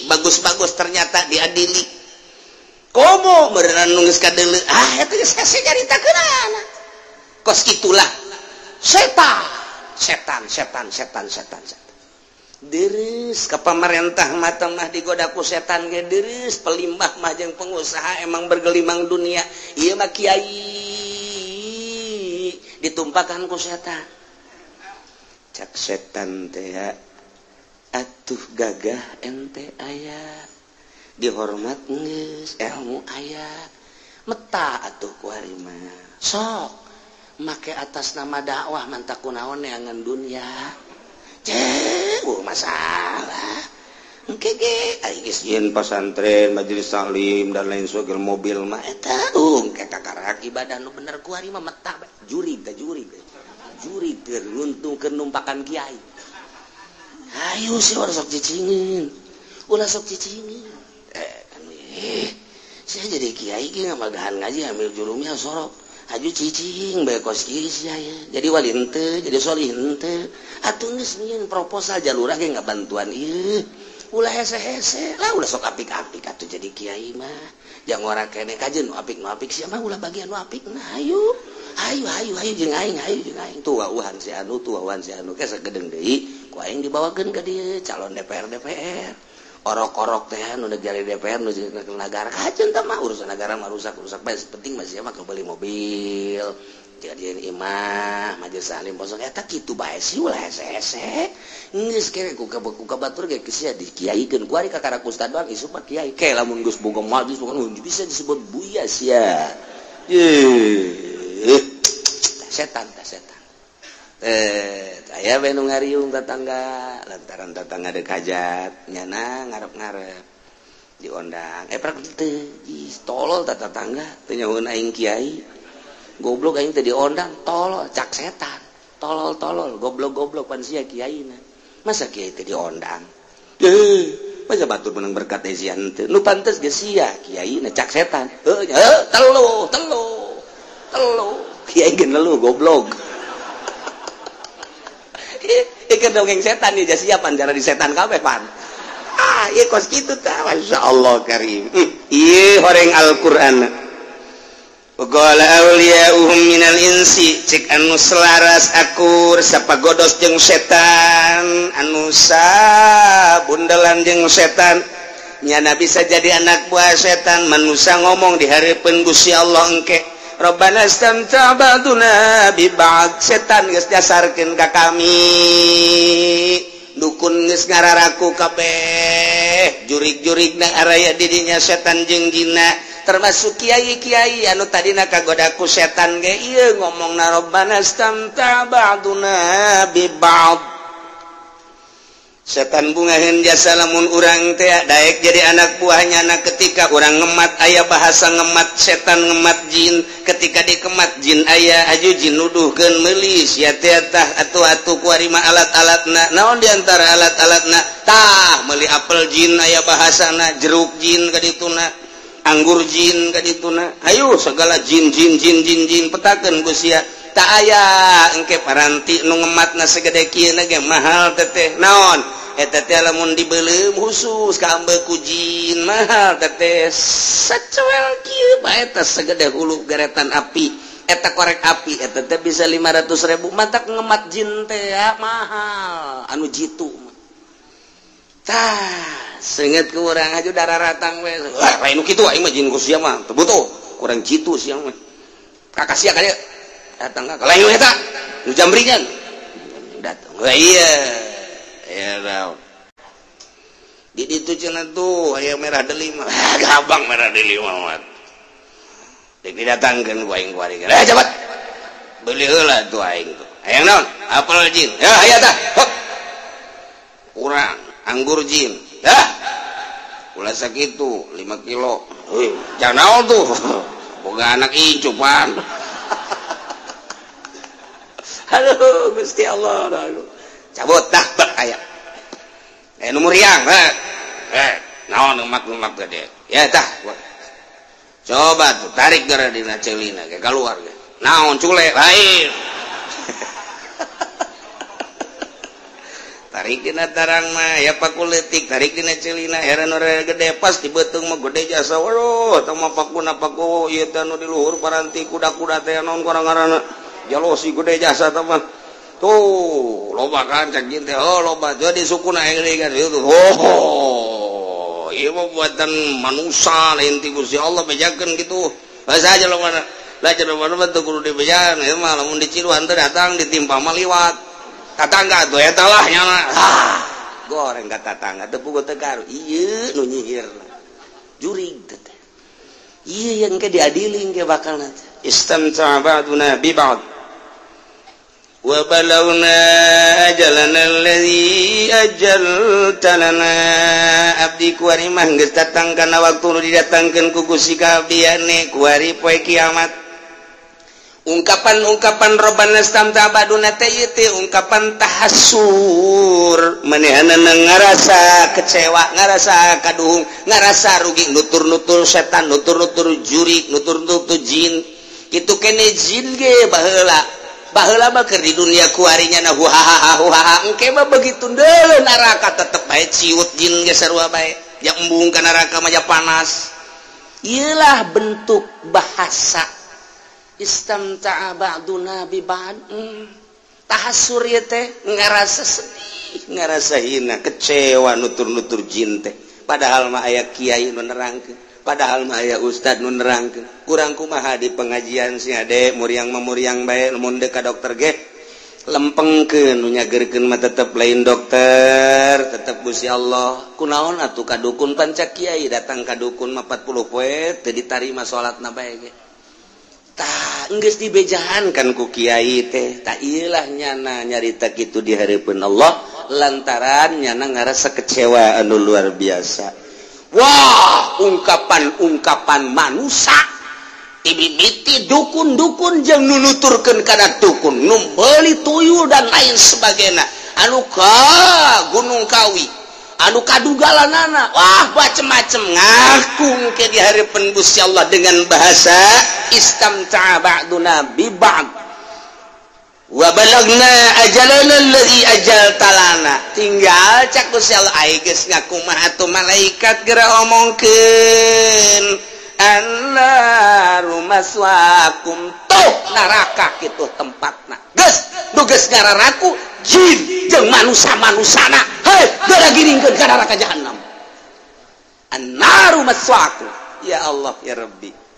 bagus-bagus ternyata diadili komo meureunana nu geus kadeuleu eta geus hese nyaritakeunana kos itulah setan deres ke pemerintah mata mah digoda ku setan ge deres pelimbah mah jeung pengusaha emang bergelimang dunia ieu mah kiai ditumpakan ku setan cak setan teh atuh gagah ente aya dihormat geus ilmu aya meta atuh ku ari mah sok make atas nama dakwah mantak kunaon neangan dunia cek masalah engke ge ai geus yen pasantren majelis taklim dan lain sebagainya mobil mah eta engke kakarak ibadah nu bener ku ari mah metah juri keur nguntungkeun numpakan kiai ayo si sok cicingin ulah sok cicingin saya jadi kiai ge ngamagahan ngaji ambil jurumnya sorok aju cicing bae kos kieu sia jadi wali henteu jadi solih henteu atuh geus nyieun proposal jalurah ge ngabantuan ieu ulah hese-hese lah ulah sok apik-apik atuh jadi kiai mah jang ora keneh kajeun nu apik sia mah ulah bagian nu apik nah ayo jeung aing tuh wauhan si anu ke sagedeng deui ku aing dibawakeun ka dieu calon DPR orok-orok teh nu negara DPR nu negara kajen tah mah urusan negara mah rusak bae penting mah sia mah beli mobil jadian imah majelis salim posong eta kitu bae sih ulah hese-hese geus kere ku kabatur ge sia dikiaikeun ku ari kakara ustad doang isu mah kiai ke lamun geus boga majelis bukan bisa disebut buya sia setan aya we nu ngariung tetangga lantaran tetangga deuk hajat nyana ngarep-ngarep diondang prak teu tolol tetangga teu nyahoeun aing kiai goblok aing teh diondang tolol cak setan tolol goblok pan sia kiaina masa kiai teh diondang masa batur menang berkat esian teu nu pantes ge sia kiaina cak setan telu kiai ge lelu goblok ikan dongeng setan nih jadi siapa cara di setan kabeh pan iya kos gitu tah masyaallah karim iya horeng Al-Qur'an qala awliya'uhum minal insi cek anu selaras akur sapagodos jeung setan anu sabundelan jeung setan nyana bisa jadi anak buah setan manusia ngomong di hareupeun Gusti Allah engke Rabbana istamta' ba'duna bi ba'd setan geus dasarkeun ka kami dukun geus ngararaku kabeh jurig-jurigna araya didinya setan jeung jinna termasuk kiai-kiai anu tadina kagoda ku setan ge ieu ngomongna Rabbana istamta' ba'duna bi ba'd setan bungaheun jasa lamun urang teh daek jadi anak buahnya na ketika urang ngemat aya bahasa ngemat setan ngemat jin ketika dikemat jin aya aju jin nuduhkeun meuli sia teh tah atuh-atuh ku ari mah alat-alatna naon diantara alat-alatna tah meuli apel jin aya bahasana jeruk jin kadituna anggur jin kadituna hayu segala jin petakeun ku sia tak aya engke paranti nu ngematna segede kieu na ge mahal teteh naon eta teh lamun dibeuleum khusus ka ambeku jin mahal teteh sacuel kieu bae eta segede hulu garetan api eta korek api eta teh bisa 500.000 matak ngemat jin teh mahal anu jitu tah seungeut ku urang aju dararatang we lain nu kitu aing mah jin ku sia mah teu butuh kurang jitu sia mah kakasia ka dieu datang ka lain eta nu jambringan datang iya daun di ditu cenah tuh aya merah delima gabang merah delima mah dik didatangkeun ku aing ku ari cepet beuli heula tuh aing tuh hayang naon apel jin ya aya tah kurang anggur jin ulah sakitu 5 kilo jangan naon tuh boga anak incupan halo Gusti Allah cabut dah bak aya nomor yang naon lemak gede ya tah coba tuh tarik gara dina celina ke keluar ge naon culek lain tarik dina tarang mah ya pakuletik tarik dina celina heran ora gede pas di beuteung mah gede jasa waduh tah mah paku ieu teh anu di luhur paranti kuda-kuda teh naon ngaranna jalosi gede jasa teh mah tuh loba kan cak jin teh loba jadi sukuna gede kan ieu mah buatan manusia lain ti Gusti Allah bejakeun kitu bahasa aja lo mana lah cenah mana teh kudu dibejakeun ieu mah lamun di Ciluan teh datang ditimpa mah liwat tatangga tuh eta lah nyana goreng ka tatangga teu puguh teu garu ieu nu nyihirna jurig teh ieu yang ke diadili engke bakalna istamta ba'duna bi ba'd wa balawna ajalana alladzi ajalta lana abdi kuari mah geus datang kana waktu nu didatangkeun ku Gusti kabiyane kuari poe kiamat ungkapan Rabbana istamta ba'duna teh ungkapan tahassur manehna ngarasa kecewa ngarasa kaduhung ngarasa rugi nutur-nutur setan nutur-nutur jurig nutur-nutur jin kitu kene jin ge baheula mah keur di dunia kuarinya na huhaha engke mah begitu deuleu neraka tetep bae ciut jin ge sarua bae yang embung ka neraka mah panas ieulah bentuk bahasa istamta'a ba'duna bi ba'd tahassur ieu teh ngarasa sedih ngarasa hina kecewa nutur-nutur jin teh padahal mah aya kiai nu nerangkeun padahal mah aya ustad nu nerangkeun kurang kumaha di pengajian si ade muriang bae mun deuk ka dokter ge lempengkeun nu nyageurkeun mah tetep lain dokter tetep Gusti Allah kunaon atuh ka dukun panca kiai datang ka dukun mah 40 poe teu ditarima salatna bae ge tah geus dibejahankan ku kiai teh tah ieulah nyana nyarita kitu di hareupeun Allah lantaran nyana ngarasa kecewa anu luar biasa. Wah, ungkapan manusia ibibiti dukun-dukun jeung nunuturkeun kana dukun nu meuli tuyul dan lain sebagainya anu ka Gunung Kawi anu kadugalanana wah macem-macem ngaku ke di hareupeun Gusti Allah dengan bahasa istamta'a ba'duna bi ba'd wa balagna ajalana alladzi ajalta lana tinggal cak Gusti Allah ai geus ngakumaha atuh malaikat geura omongkeun annaru maswaakum tuh neraka kitu tempatna geus nu geus ngararaku jin jeung manusia-manusana hei geura giringkeun ka neraka jahanam annaru maswaakum ya Allah ya Rabbi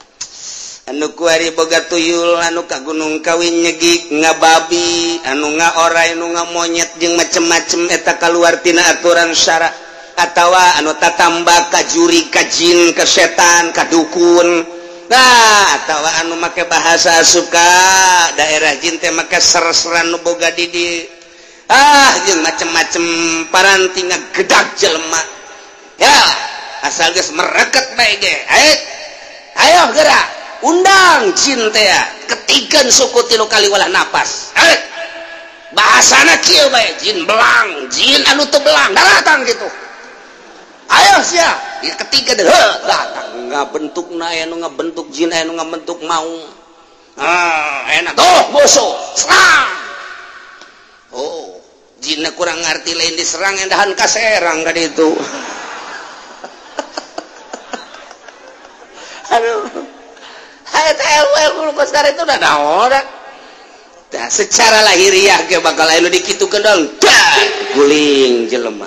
anu kuari boga tuyul anu ka Gunung Kawi nyegik ngababi anu ngaorai anu ngamonyet jeung macem-macem eta kaluar tina aturan syara atawa anu tatamba ka juri ka jin ka setan ka dukun nah atawa anu make bahasa suka daerah jin teh make ser-seran nu boga di jeung macem-macem paranti ngagedag jelema ya asal geus mereket bae ge ayo geura undang jin teh ketikeun suku tilu kali walah napas bahasana kieu bae jin belang jin anu teu belang datang gitu ayo sia ieu ketiga deh datang ngabentukna anu ngabentuk jin anu ngabentuk maung enak tuh bosok serang oh jinna kurang ngarti lain diserang endahan kaserang ka ditu aduh itu udah naon nah, secara lahiriah ge bakal anu dikitukeun dong guling jelema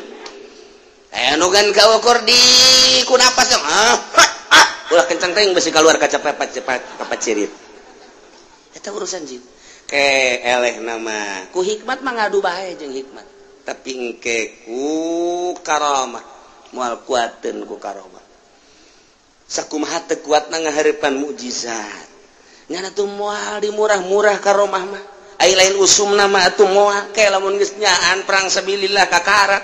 anu kan kawakor di kunapas ulah kencang teh besi keluar kaca papat cirit eta urusan jin ke eleh nama ku hikmat mah ngadu bae jeung hikmat tapi engke ku karamah moal kuateun ku karamah sakumaha teu kuatna ngahareupan mukjizat ngana tuh moal di murah-murah karomah mah ai lain usumna mah atuh moal ke lamun geus nyaan perang sabilillah kakarak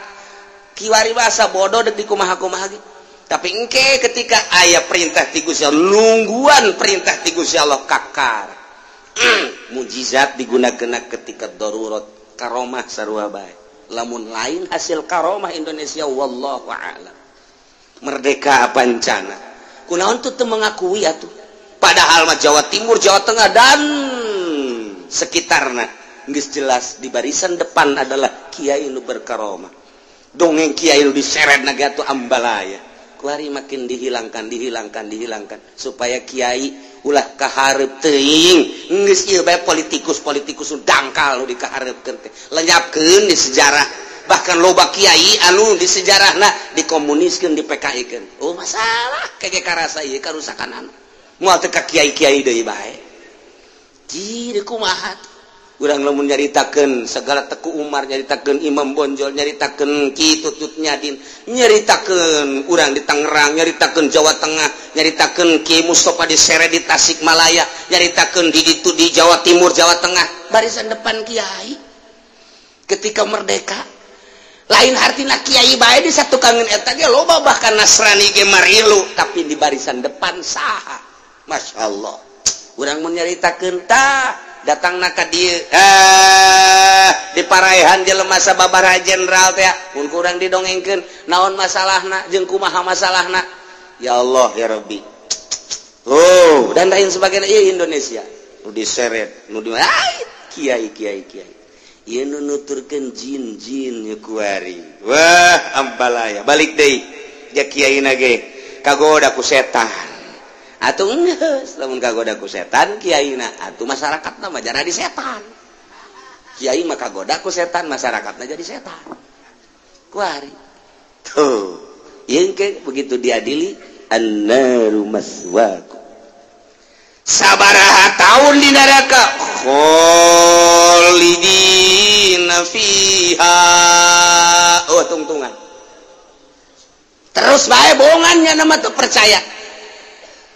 kiwari basa bodoh deuk di kumaha-kumaha ge tapi engke ketika aya perintah ti Gusti Allah nungguan perintah ti Gusti Allah kakar mukjizat digunakan ketika darurat karomah sarua bae lamun lain hasil karomah Indonesia wallahu a'lam merdeka pancana kunaon tuh teu mengakui atuh padahal mah Jawa Timur Jawa Tengah dan sekitarna geus jelas di barisan depan adalah kiai nu berkaromah dongeng kiai nu diseret na atuh ambalaya kuari makin dihilangkan supaya kiai ulah kaharep teuing geus ieu bae politikus dangkal nu dikaharepkeun teh lenyapkeun di sejarah bahkan loba kiai anu di sejarahna dikomuniskeun di PKI-keun oh masalah kege karasa ieu karusakan anu moal teh ka kiai-kiai deui bae ji kumaha urang lamun nyaritakeun segala Teku Umar nyaritakeun Imam Bonjol nyaritakeun Ki Tutut Nyadin nyaritakeun urang di Tangerang nyaritakeun Jawa Tengah nyaritakeun Ki Mustofa di Sere di Tasikmalaya nyaritakeun di ditu di Jawa Timur Jawa Tengah barisan depan kiai ketika merdeka lain artina kiai bae di satu kangen eta ge loba bahkan Nasrani ge marilu tapi di barisan depan saha masyaallah urang mun nyaritakeun tah datang ka dieu di paraehan jelema sababaraha jenderal teh mun kurang didongengkeun naon masalahna jeung kumaha masalahna ya Allah ya Rabbi oh dan lain sebagainya ieu Indonesia nu diseret nu di kiai ieu nu nuturkeun jin-jin nya kuari wah ambalaya balik deui ja kiaina ge kagoda ku setan atuh geus lamun kagoda ku setan kiaina atuh masyarakatna mah jadi setan kiai mah kagoda ku setan masyarakatna jadi setan kuari tuh ieu ke begitu diadili annaru maswaakum sabaraha taun di neraka khalidina fiha oh tungtungan terus bae bohongannya nama tuh percaya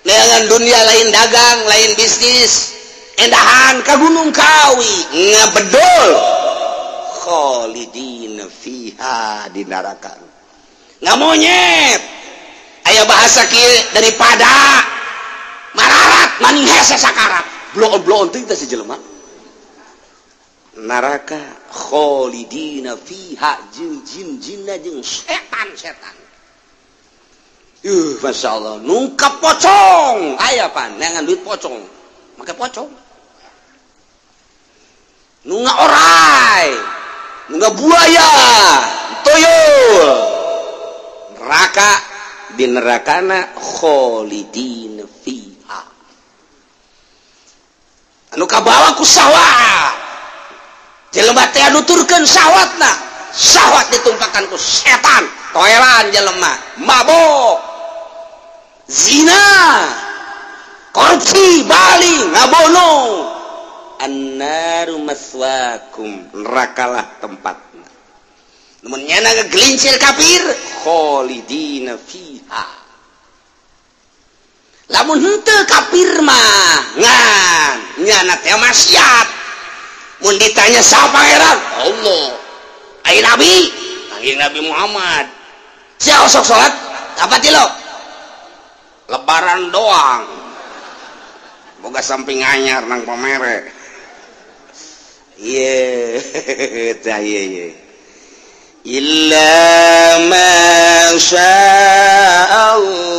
dengan dunia lain dagang lain bisnis endahan ka Gunung Kawi ngabedol khalidina fiha di neraka ngamonyet aya bahasa kieu daripada mararat maning hese sakarat bloon teh si jelema neraka khalidina fiha jeung jin-jinna jeung setan Masya Allah nungkap pocong aya pan neangan duit pocong make pocong nunga orai nunga buaya tuyul neraka di nerakana khalidina fiha anu kabawa ku sawat jelema teh nuturkeun sawatna sawat ditumpakan ku setan toelan jelema mabok zina korupsi baling ngabono annaru maswaakum nerakalah tempatna namun nyana ngegelincir kafir khalidina fiha lamun henteu kafir mah ngan nyana teh maksiat mun ditanya saha pangeran Allah ai nabi panggil Nabi Muhammad sia sok salat apa tilok lebaran doang boga samping anyar nang pamere iya tah iya illa masya Allah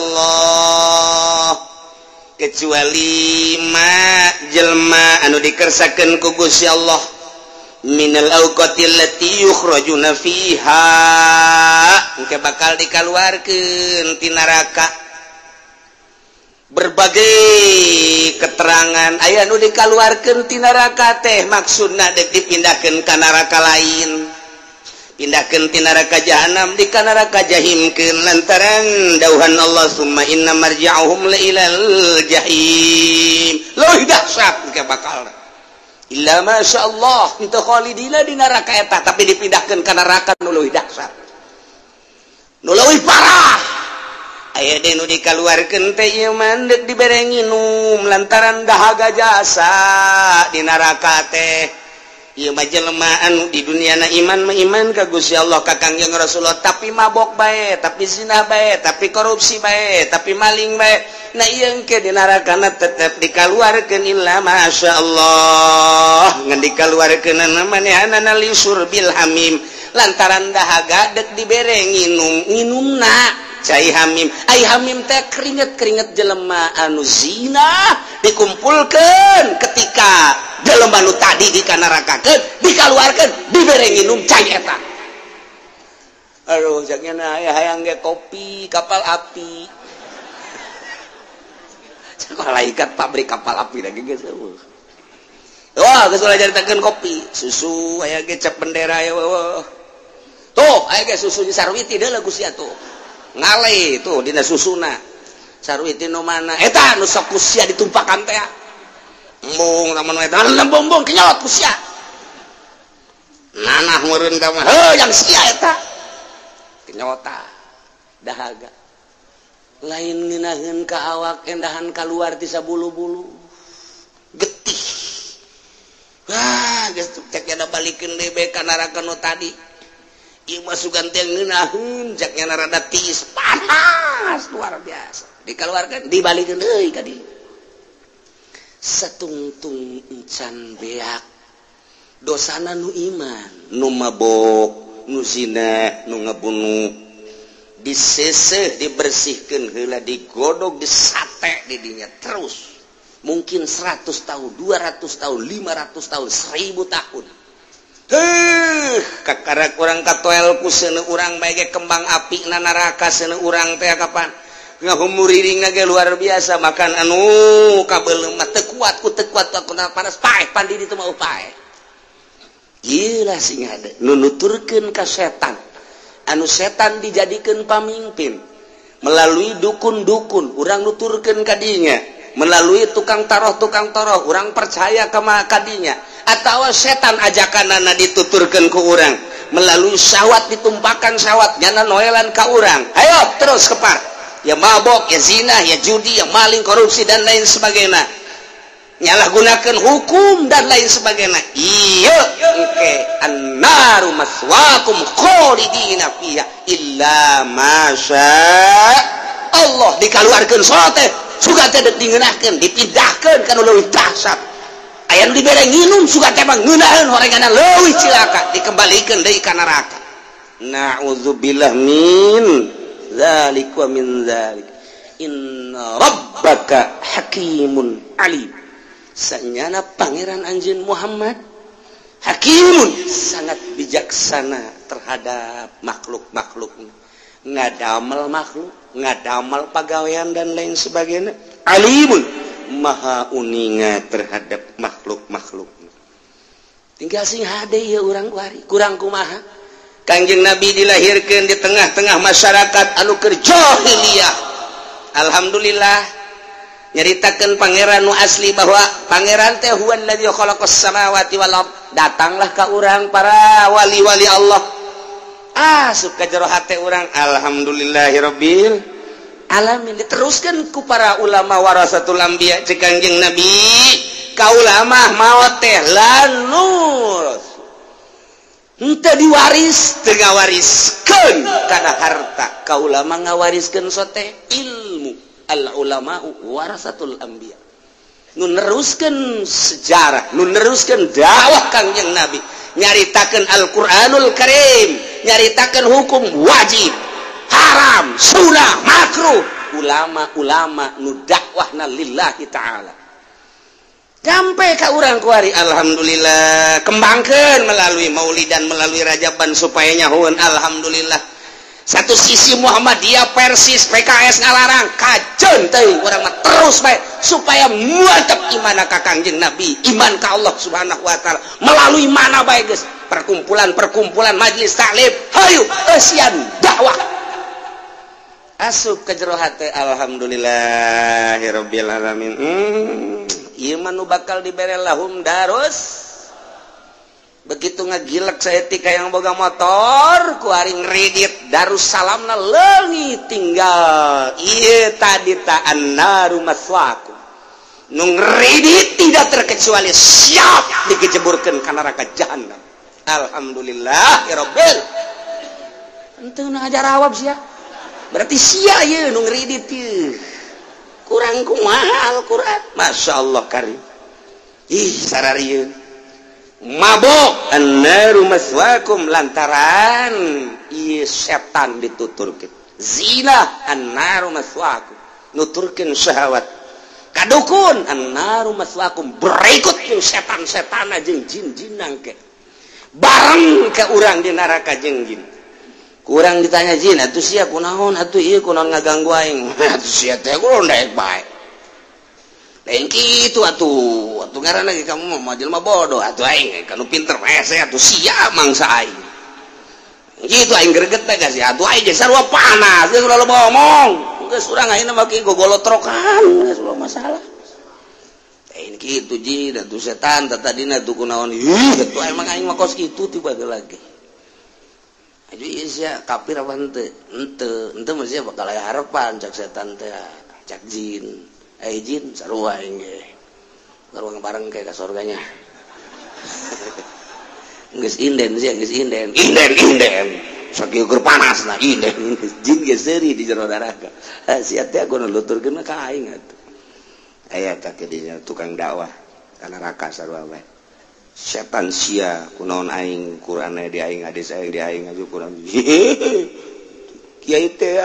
kecuali ma jelma anu dikersakeun ku Gusti Allah minal auqatil lati yukhrajuna fiha engke bakal dikaluarkeun ti neraka berbagai keterangan aya nu dikaluarkeun ti neraka teh maksudna dek dipindahkeun ka neraka lain pindahkeun ti neraka jahanam di ka neraka jahimkeun lantaran dauhan Allah summa inna marji'uhum la ilal jahim leuwih dahsyat ke bakal illa masyaallah itu khalidina di neraka eta tapi dipindahkeun ka neraka nu leuwih dahsyat nu leuwih parah aya denu dikaluarkeun teh ieu mandek dibere nginum lantaran dahaga jasa di neraka teh ieu mah jelema anu di dunia na iman ka Gusti Allah ka Kangjeng Rasulullah tapi mabok bae tapi zina bae tapi korupsi bae tapi maling bae nah ieu engke di narakana tetep dikaluarkeun illa masyaallah ngan dikaluarkeun manehna li surbil hamim lantaran dahaga dek dibere nginumna cai hamim ai hamim teh keringet jelema anu zina dikumpulkeun ketika jelema nu tadi dikanarakakeun dikaluarkeun dibere nginum cai eta aduh jagna hayang ge kopi kapal api malaikat pabrik kapal api lagi geus eueuh wah geus ulah jaritakeun kopi susu aya ge cap bendera ya weuh tuh aya ge susu Sarwiti deuleu Gusti atuh ngale tuh dina susuna Sarwiti nu mana eta nu sok kusia ditumpakan teh embung lamun eta lembung kenyot kusia nanah meureun ka mah heuh yang sia eta kenyota dahaga lain ngeunaheun ka awak endahan kaluar ti sabulu-bulu getih wah geus cek nya balikeun deui bae ka neraka nu tadi ieu mah sugan teh ngeunaheun cek nya rada tiis panas luar biasa dikaluarkeun dibalikeun deui ka dieu satungtung encan beak dosana nu iman nu mabok nu zina nu ngabunuh diseseh dibersihkeun heula digodog disate di dinya terus mungkin 100 tahun 200 tahun 500 tahun 1000 tahun kakarak urang katoel ku seuneu urang bae ge kembang api na neraka seuneu urang teh kapan ngahumuririna ge luar biasa makan anu kabeuleuh mah teu kuat ku teu kuat kuna panas paeh pandi ditu mah paeh ieu lah sing hade nu nuturkeun ka setan anu setan dijadikan pamimpin melalui dukun-dukun urang nuturkeun kadinya melalui tukang toroh urang percaya kama kadinya atawa setan ajakanana dituturkeun ku urang melalui syahwat ditumpakan syahwat nyana noelan ka urang ayo terus kepar ya mabok ya zina ya judi ya maling korupsi dan lain sebagainya nyalahgunakeun hukum dan lain sebagainya iya engke annaru maswaakum khalidina fiha illa masya Allah dikaluarkeun salat teh suga teh dingeunahkeun dipindahkeun kana leuwih dahsyat aya nu dibere nginum suga teh mah ngeunaheun horengana leuwih cilaka dikembalikeun deui ka neraka na'udzubillah min dzalik wa min dzalik inna rabbaka hakimun alim sanyana pangeran anjeun Muhammad hakimun sangat bijaksana terhadap makhluk-makhluk ngadamel makhluk ngadamel pagawean dan lain sebagainya alimun maha uninga terhadap makhluk-makhluk tinggal sing hade ya urang kuari kurang kumaha Kangjeng Nabi dilahirkeun di tengah-tengah masyarakat anu keur jahiliyah alhamdulillah nyaritakeun pangeran nu asli bahwa pangeran teh huwallazi khalaqas samawati wal ard datanglah ka urang para wali-wali Allah asup ka jero hate urang alhamdulillahirabbil alamin diteruskeun ku para ulama warasatul anbiya cek Kangjeng Nabi ka ulama maot teh lanur henteu diwaris teu ngawariskeun kana harta ka ulama ngawariskeun sote ilmu al ulama warasatul anbiya nu neruskeun sejarah nu neruskeun dakwah Kangjeng Nabi nyaritakeun Al-Qur'anul Karim nyaritakeun hukum wajib haram sunah makruh ulama-ulama nu dakwahna lillahi ta'ala sampai ka urang kuari alhamdulillah kembangkeun melalui maulidan melalui rajaban supaya nyahoeun alhamdulillah satu sisi Muhammadiyah Persis PKS ngalarang kajen teuing urang mah terus bae supaya mantep iman ka Kangjeng Nabi iman ka Allah Subhanahu wa taala melalui mana bae geus perkumpulan majelis taklim hayu eusian dakwah asup ka jero hate alhamdulillahirabbil alamin ieu mah nu bakal dibere lahum darus begitu ngagilek saya tika yang boga motor kuari ngeredit Darussalamna leungit tinggal ieu tadi ta annaru maswaakum nungridit tidak terkecuali siap dikejeburkan ke neraka jahanam. Alhamdulillah ya Rabbil. Ente ngajar awab sia. Berarti sia ye nungridit ye. Kurang kumaha Al-Quran. Masya Allah karim. Ih sarariyeun. Mabok annaru maswakum lantaran ieu setan dituturkeun. Zina annaru maswakum nuturkeun syahwat. Kadukun annaru maswakum berikut jeung setan-setan jeung jin-jinang ke. Bareng ke urang di neraka jeung jin. Kurang ditanya jin, atuh sia kunaon atuh ieu kunaon ngaganggu aing. Atuh sia teh kudu daek bae. Lain kitu atuh ngaranna ge kamu mah jelema bodoh atuh aing kanu pinter hese atuh sia mangsa aing. Kitu aing greget teh geus atuh aing geus sarua panas geus ulah ngomong. Geus urang ayeuna mah ki gogolotrokan geus ulah masalah. Lain kitu jin atuh setan tadina tuh kunaon ih atuh emang aing mah kos kitu tiba lagi. Aduh iya kafir apa ente mah sia bakal aya harapan cak setan teh cak jin jin sarua aing ge sarua bareng ke ka surganya geus inden sia geus inden saking ukur panasna inden jin ge seuri di jero neraka sia teh kudu nuturkeun ka aing atuh aya teh dinya tukang dakwah ka neraka sarua bae setan sia kunaon aing Qur'ana di aing hadis aing di aing aju Qur'an kiai teh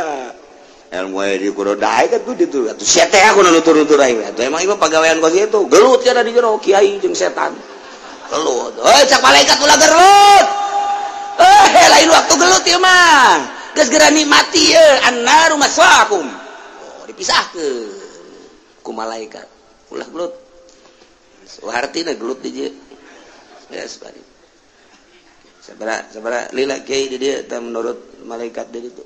ilmu di kudu dae atuh ditu atuh sia teh kudu nutur-nutur aing atuh emang ieu pagawean kos itu gelut cenah di jero kiai jeung setan gelut cak malaikat ulah gelut lain waktu gelut ieu mah geus geura nikmati ieu annaru maswaakum dipisahkeun ku malaikat ulah gelut artina gelut di dieu yes, bari. Sabara lila kiai di dia menurut malaikat dia itu.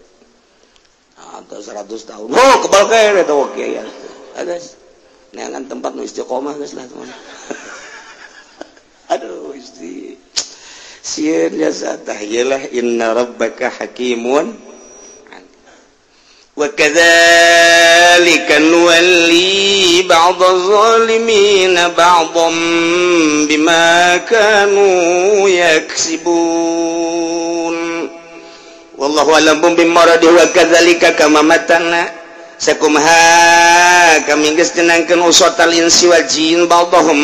Atau 100 tahun. Oh, kebal kiai eta kiai. Guys. Neangan tempat nu istiqomah geus lah teman. Aduh, isti. Sieun jasa tahyalah inna rabbaka hakimun. Wa kadzalika nuwalli ba'daz zalimin ba'dhum bima kanu yaksibun wallahu a'lam bimaradi wa kadzalika kama matana sakumha kami geus tenangkeun usatal insi wal jin ba'dhum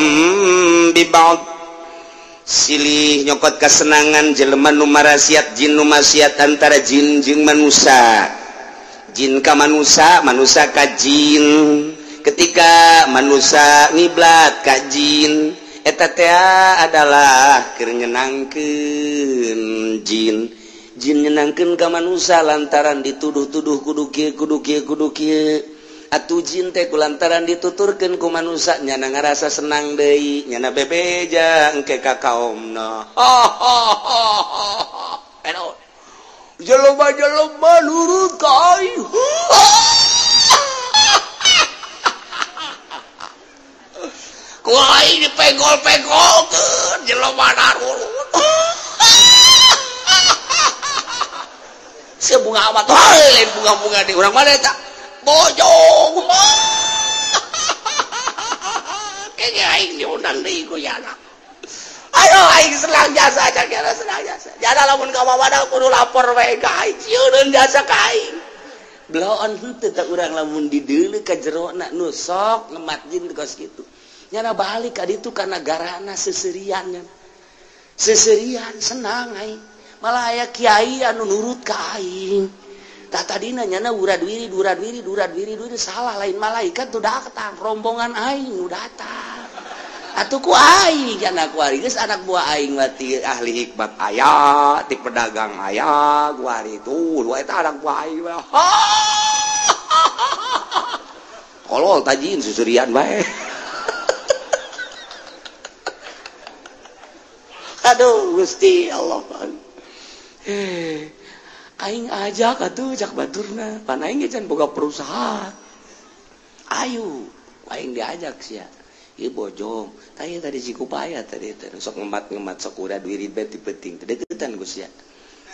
bi ba'd silih nyokot kasenangan jelema nu marasiat jin nu maksiat antara jin jeung manusia jin ka manusia ka jin ketika manusia ngiblat ka jin eta teh adalah keur nyenangkeun jin nyenangkeun ka manusia lantaran dituduh-tuduh kudu kieu atuh jin teh kulantaran dituturkeun ku manusia nyana ngarasa senang deui nyana bebeja engke ka kaumna jelema nurut ka aing ku aing dipegol-pegolkeun jelema nurut sia bunga amat lain bunga-bunga di urang mana eta bojong kayaknya aing diundang deui ku yana ayo aing senang jasa aja kira senang jasa jana lamun ka mamana kudu lapor wae ka aing sieureun jasa ka aing bloon henteu teh urang lamun dideuleu ka jerona nu sok ngemat jin kos kitu nyana balik ka ditu ka nagarana seserian senang aing malah aya kiai anu nurut ka aing tah tadina nyana uradwiri salah lain malaikat tuh datang rombongan aing nu datang atuh ku aing kana ku ari geus anak buah aing mati ahli hikmat aya ti pedagang aya ku ari tuh dua eta anak buah aing mah kolol tajin susurian bae aduh Gusti Allah aing ajak atuh cak baturna pan aing can boga perusahaan ayo aing diajak sia ieu bojong tanya tadi Cikupaya tadi sok ngemat sok udah duit bet penting deketan Gus ya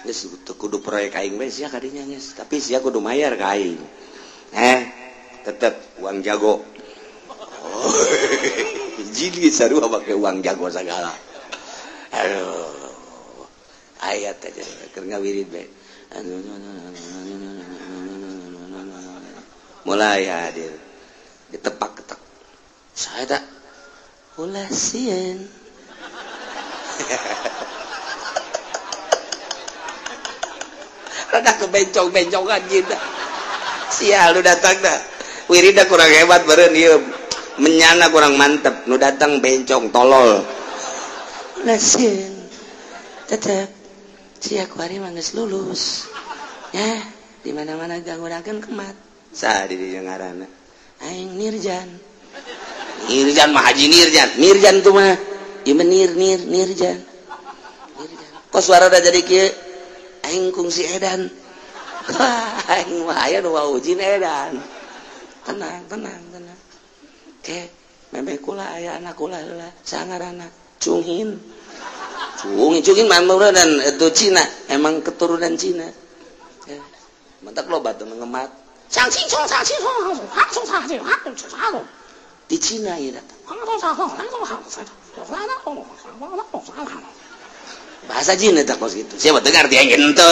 geus kudu proyek aing we sia kadinya geus tapi sia kudu mayar ka aing tetep uang jago jin sarua pakai uang jago segala. Aduh. Ayat aja keur ngawirid bae. Mulai hadir. Ditepak-ketek. Saya tak ulah sieun. Rada kebencong-bencongan gitu. Sial lu datang dah. Wirida kurang hebat beureun ieu. Menyana kurang mantep. Nu datang bencong tolol. Lasin. Tetep sia kuari mah geus lulus. Ya, di mana-mana ganggudakeun kemat. Saha di dieu ngaranna? Aing Nirjan. Nirjan mah Haji Nirjan. Mirjan tuh mah. Ieu Nirjan. Nirjan. Kok suara da jadi kieu? Aing kungsi edan. Aing mah aya nu wawujin edan. Tenang. Ke, memeh kula aya anak kula heula. Saha ngaranna? Cunghin mah dan itu Cina, emang keturunan Cina. Ya. Mantak loba tuh ngemat. Di Cina ya datang. Bahasa Cina tak kos gitu. Siapa dengar dia gitu.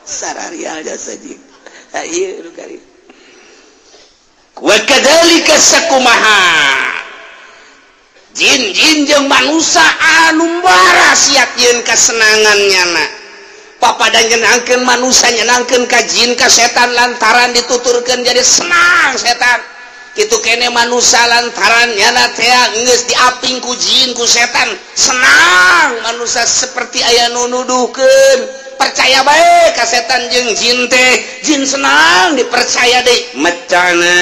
Sararia aja saja. Ayo kali. Wa kadzalika sakumaha. Jin jeung manusia anu bara siap yeun kasenangannyana. Papada nyenangkeun manusia nyenangkeun ka jin ka setan lantaran dituturkeun jadi senang setan. Kitu kene manusia lantaran nyana teh geus diaping ku jin ku setan senang manusia seperti aya nu nuduhkeun. Percaya bae ka setan jeung jin teh jin senang dipercaya deui macana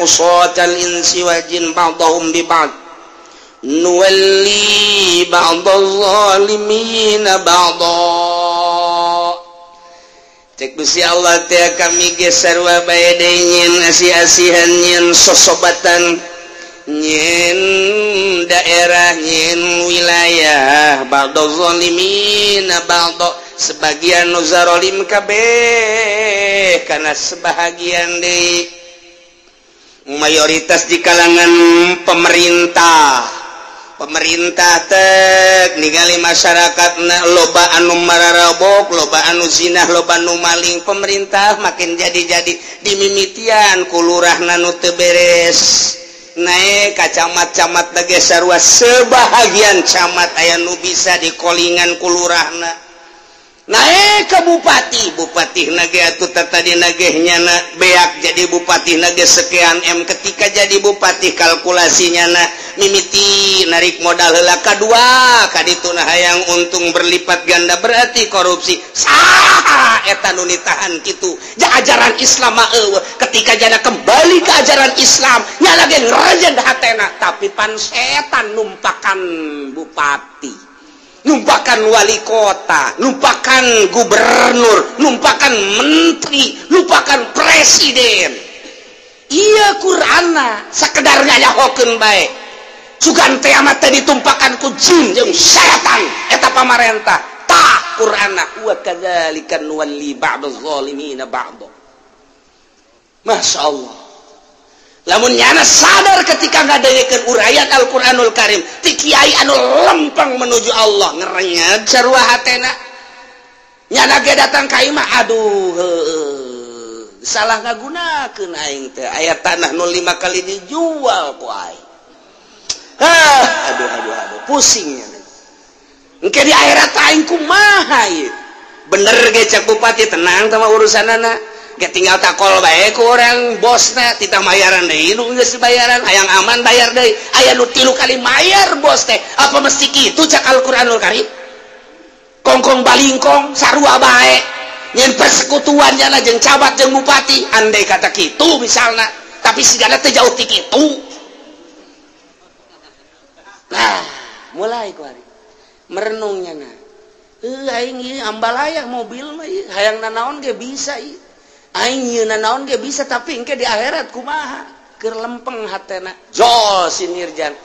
usatal insi wal jin ba'dhum bi ba'd nuwalli ba'dadh zalimin ba'dha cek Gusti Allah teh kami ge sarua bae deui nyin asih-asihan nyin sosobatan nyin daerah nyin wilayah ba'dadh zalimin ba'dha sebagian nu zalim kabeh kana sebahagian deui mayoritas di kalangan pemerintah teh ningali masyarakatna loba anu mararabok loba anu zinah loba anu maling pemerintah makin jadi dimimitian ku lurahna nu teu beres naik ka camat-camat lagi sarua sebahagian camat aya nu bisa dikolingan ku lurahna naik ke bupati nage atuh tadi nagehnya na beak jadi bupati nage sekian M ketika jadi bupati kalkulasinya na mimiti narik modal heula kadua kaditu nah hayang untung berlipat ganda berarti korupsi saha eta nu nitahan kitu ja ajaran Islam mah ketika jana kembali ke ajaran Islam nya lagi ngerajan hatena tapi pan setan numpakan bupati numpakan wali kota, numpakan gubernur, numpakan menteri, numpakan presiden. Iya Qur'ana sakedar nyahokeun bae. Sugan teh amat teh ditumpakan ku jin jeung setan eta pamarentah. Tah Qur'ana wa kadzalika nuwalli ba'dadh zalimin ba'd. Masyaallah. Lamun nyana sadar ketika ngadayekeun urayat Al-Qur'anul Karim ti kiai anu lempeng menuju Allah ngerenyet sarua hatena nyana ge datang ka imah aduh salah ngagunakeun aing teh aya tanah nu 5 kali dijual ku aing aduh pusing nya engke di akhirat aing kumaha ieu bener ge cek bupati tenang sama urusanana ge tinggal takol bae ku urang bosna titah mayaran deui nu geus bayaran hayang aman bayar deui aya nu 3 kali mayar bos teh apa mesti kitu cak Al-Qur'anul Karim kongkong balingkong sarua bae nyen persekutuan nya jeung cabat jeung bupati andai kata kitu misalna tapi sigana teh jauh ti kitu nah mulai ku ari merenungnya na aing ieu ambal aya mobil mah hayang nanaon ge bisa ieu aing ieu nanaon ge bisa tapi engke di akhirat kumaha keur lempeng hatena jol si Nirjan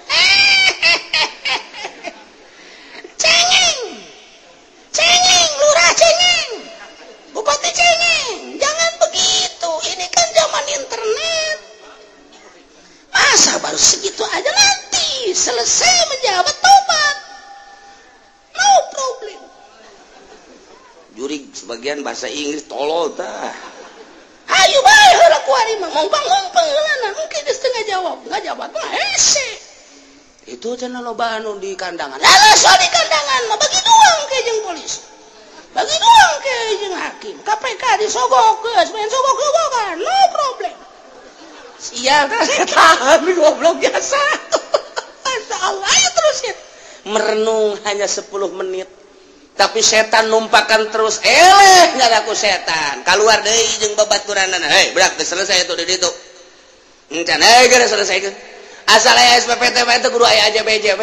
cengeng lurah cengeng bupati cengeng jangan begitu ini kan zaman internet. Masa baru segitu aja nanti selesai menjawab tobat. No problem. Jurig sebagian bahasa Inggris tolol tah. Ayo bae heula kuari mah ngompang-ngompang heulana engke geus teu ngajawab mah hese. Itu cenah loba anu di kandangan. Lah so di kandangan mah bagi doang ke jeung polisi. Bagi doang ke jeung hakim. KPK disogok geus, main sogok-sogokan, no problem. Sia tah tahan goblok biasa. Masyaallah ya terus ya. Merenung hanya 10 menit. Tapi setan numpakan terus nyada ku setan keluar deui jeung babaturanana hei berak geus selesai itu di ditu encan geus selesai asal aya SPPT mah teh kudu aya AJBJB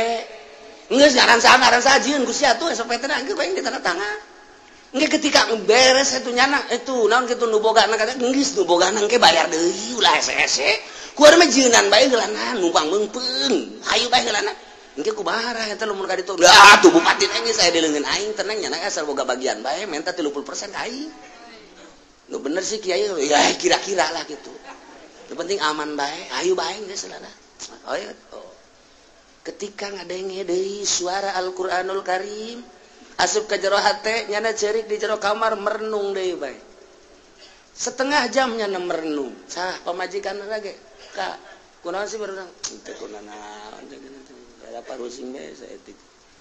geus ngaran sajieun ku sia atuh SPPT na geus bae ditandatangan engke ketika beres itu nyana itu naon kitu nu bogana kata geus nu bogana engke bayar deui ulah hese-hese kuar mah jeunan bae heulana numpang meungpeung hayu bae heulana engke kumaha eta lamun ka ditu dah tuh bupati geus saya dileungeun aing tenang nya asal boga bagian bae minta 30% ka aing nu bener sih kiai ya kira-kira lah gitu yang penting aman bae ayo bae geus lah oh ya ketika ngadenge deui suara Al-Qur'anul Karim asup ka jero hate nyana ceurik di jero kamar merenung deui bae setengah jam nyana merenung sah pamajikanna ge ka kunaon sih merenung teu kunaon apa rusing saya etik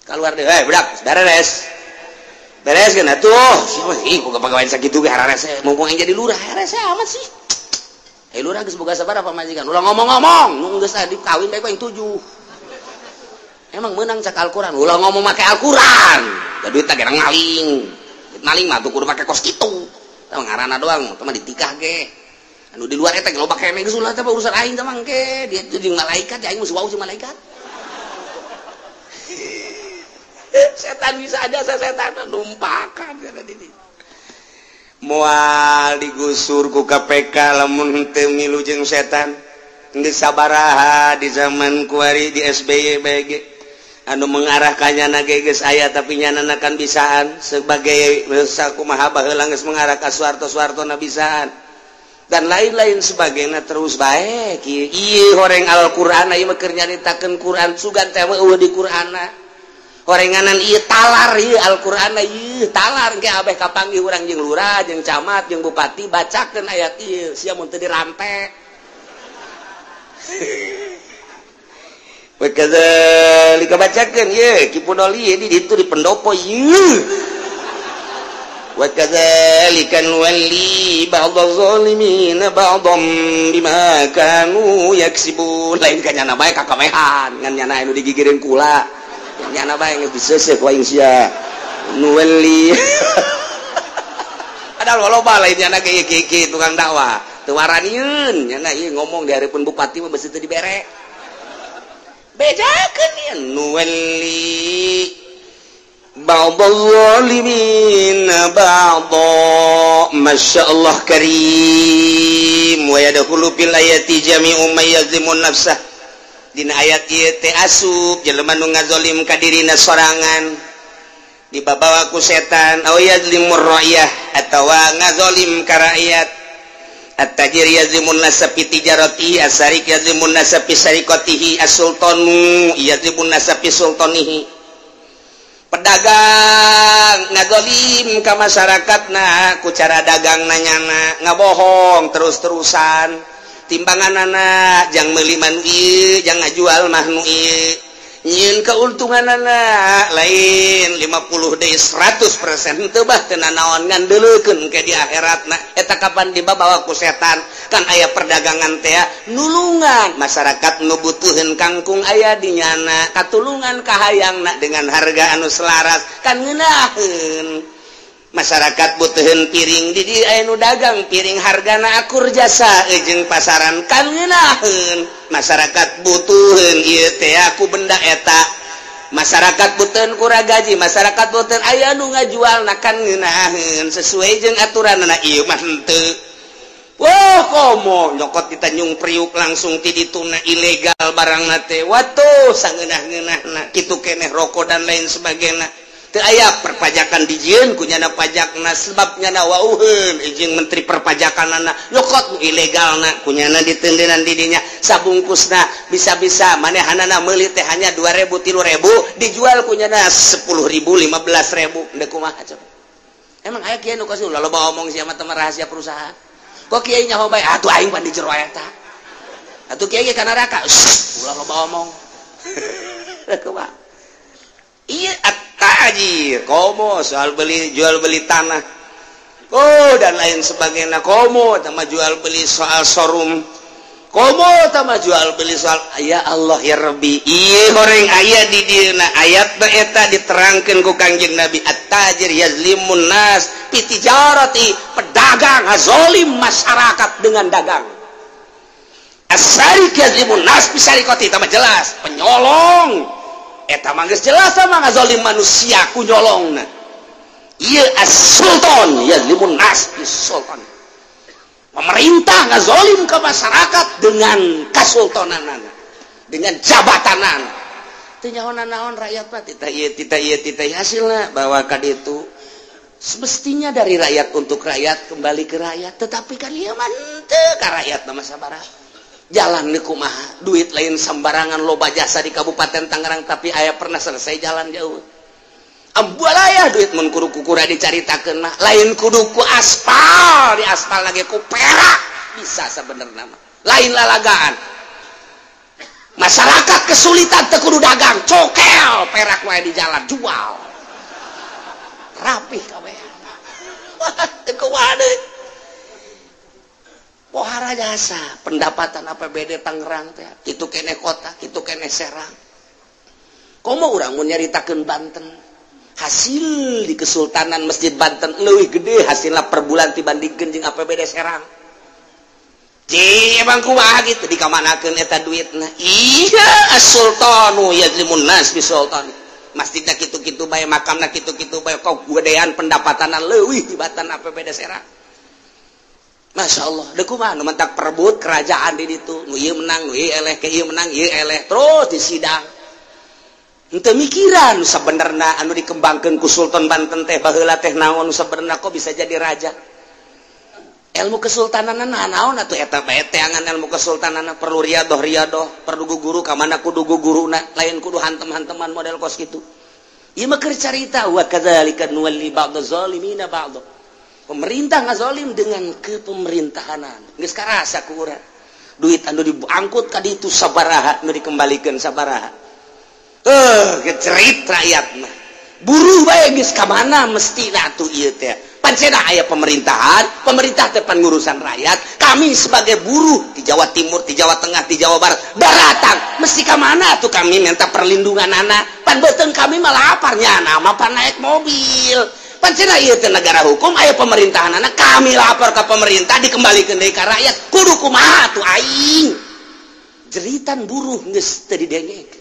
keluar deh berak beres kan atuh ih kok pagawean sakitu ge hararese mumpung yang jadi lurah hararese amat sih lurah geus boga sabaraha pamajikan ulah ngomong-ngomong nu geus adi kawin bae yang 7 emang meunang cak Al-Qur'an ulah ngomong make Al-Qur'an da duit teh gerang maling mah tuh kudu make kos kitu tah ngaranna doang teh mah ditikah ge anu di luar eta ge loba kene geus ulah teh urusan aing teh mangke dia jeung malaikat aing mah wau jeung malaikat setan bisa aja setan numpakan moal digusur ku KPK lamun teu milu jeung setan geus sabaraha di zaman kuari di SBY BG anu mengarah ka nyana ge geus aya tapi nyanana kan bisaan sebagai sakumaha baheula geus mengarah ka Soeharto-na bisaan dan lain-lain sebagainya terus bae ieu horeng Al-Qur'an ieu mah keur nyaritakeun Qur'an sugan teh eueuh di Qur'anna horenganan ieu talar ieu Al-Qur'an ieu talar ge abeh kapanggih urang jeung lurah jeung camat jeung bupati bacakeun ayat ieu sia mun teu dirampe Wakadzalika bacakeun ieu Kipunoli di ditu di pendopo ieu Wakadzalika nuwalli ba'dadz zalimin ba'dhum bima kanu yaksibun lain ka nyana bae kakamehan ngan nyana anu digigireun kula nyana bae geus disesep waing sia nuwalli padahal loba lain nyana ge tukang dakwah teu waranieun nyana ieu ngomong di hareupeun bupati mah beus teu dibere bedakeun ieu nuwalli ba'dadz zalimin ba'dha masyaallah karim wa yadkhulu fil ayati jami'u may yazimun nafsah dina ayat ieu teh asup jelema nu ngazolim ka dirina sorangan dibabawa ku setan aw yazlimur ra'iyah atawa ngazolim ka rakyat at-tajir yazimun nasabi tijaratihi as-sarik yazimun nasabi sarikatihi as-sultanu yazimun nasabi sultanihi pedagang ngazolim ka masyarakatna ku cara dagang nanyana ngabohong terus-terusan timbanganana jang meuli manu ieu jang ngajual mah nu ieu nyieun kauntunganana lain 50 deui 100% teu bah teu nanaon ngandeuleukeun ke di akhiratna eta kapan dibawa ku setan kan aya perdagangan teh nulungan masyarakat nu butuheun kangkung aya di nyana katulungan ka hayangna dengan harga anu selaras kan ngeunaheun masyarakat butuheun piring di dieu aya nu dagang piring hargana akur jasa jeung pasaran kan ngeunaheun masyarakat butuheun ieu teh aku benda eta masyarakat butuheun kura gaji masyarakat butuheun aya nu ngajualna kan ngeunaheun sesuai jeung aturanna ieu mah henteu wah komo nyokot ditanyung priuk langsung ti dituna ilegal barangna teh watuh sangeunah-ngeunahna kitu keneh rokok dan lain sebagainya aya perpajakan dijieun kunyana pajakna sebabnya wauheun izin menteri perpajakan anak lokot ilegalna kunyana ditendenan didinya sabungkusna bisa-bisa manehanana meuli teh hanya 2.000 3.000 dijual kunyana 10.000 15.000 ndek kumaha coba emang aya kieu nu kasih loba omong sia mah teh rahasia perusahaan kok kieu nyaho bae atuh aing pan di jero eta atuh kieu ge ka neraka ulah loba omong kumaha iya tajir komo soal beli jual beli tanah dan lain sebagainya komo sama jual beli soal showroom komo sama jual beli soal ya Allah ya Rabbi iya goreng ayat di dina ayat eta diterangkan ku Kangjeng Nabi at-tajir yazlimun nas fi tijarati pedagang zalim masyarakat dengan dagang as-sarik yazlimun nas fi sarikati tambah jelas penyolong eta mah geus jelas sama ngazolim manusia ku nyolongna ieu as-sultan yazlimun nas bis-sultan pemerintah ngazolim ke masyarakat dengan kasultananana dengan jabatanana teu nyaho-naon rakyat mah tita ieu hasilna bahwa ka ditu semestinya dari rakyat untuk rakyat kembali ke rakyat tetapi kan ieu mah teu ka rakyat mah sabaraha jalan kumaha duit lain sembarangan loba jasa di Kabupaten Tangerang tapi aya pernah selesai jalan jauh ambualaya duit mun kudu kukura dicaritakeun mah lain kudu ku aspal di aspal lagi ku perak bisa sebenarnya mah lain lalagaan masyarakat kesulitan teu kudu dagang cokel perak wae di jalan jual rapih kabehan teu kumaha deui pohara jasa pendapatan APBD Tangerang teh kitu keneh kota kitu keneh Serang komo urang mun nyaritakeun Banten hasil di Kesultanan Masjid Banten leuwih gede hasilna per bulan dibandingkeun jeung APBD Serang emang kumaha gitu dikamanakeun eta duitna iya as-sultanu yazlimun nas bisultan masjidna kitu-kitu bae makamna kitu-kitu bae kok gedean pendapatanna leuwih tibatan APBD Serang Masya Allah, deku mah nu mentak perebut kerajaan di ditu, nu ieu menang, nu ieu eleh, ke ieu menang, ieu eleh, terus disidang. Henteu mikiran nu sabenerna anu dikembangkeun ku Sultan Banten teh baheula teh naon nu sabenerna kok bisa jadi raja. Ilmu kesultananana naon atuh eta bae teangan ilmu kesultananana perlu riadoh, perlu guru ka mana kudu guruna, lain kudu hantem-hanteman model kos kitu. Ieu mah keur carita wa kadzalika nuwalli ba'daz zalimina ba'd. Pemerintah ngazolim dengan kepemerintahanan geus karasa ku urang duit anu diangkut ka ditu sabaraha anu dikembalikan sabaraha gecerit rakyatna buruh bae geus ka mana mestina atuh ieu teh pancena aya pemerintahan pemerintah teh pan ngurusan rakyat kami sebagai buruh di Jawa Timur di Jawa Tengah di Jawa Barat daratang mesti ka mana atuh kami minta perlindungan anak pan beuteung kami malah aparnya nama pan naik mobil pancena ieu teh negara hukum aya pemerintahan anak kami lapor ke pemerintah dikembalikan deui ka rakyat kudu kumaha tuh aing jeritan buruh geus teu didengek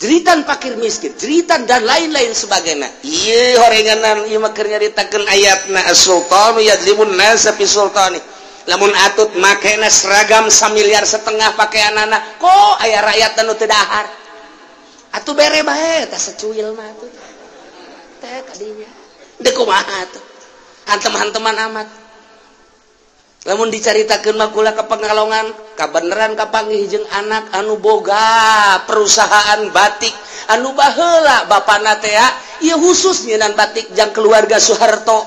jeritan fakir miskin jeritan dan lain-lain sebagainya ieu horenganan ieu mah keur nyaritakeun ayatna as-sultanu yazlimun nas fi sultani lamun atut makena seragam 1,5 miliar pakaianana kok aya rakyat anu teu dahar atuh bere bae tah secuil mah atuh teh kadinya deuk kumaha tuh hantem-hanteman amat lamun dicaritakeun mah kula ka Pengalongan kabeneran kapanggih jeung anak anu boga perusahaan batik anu baheula bapana teh ieu khusus nyeunan batik jang keluarga Soeharto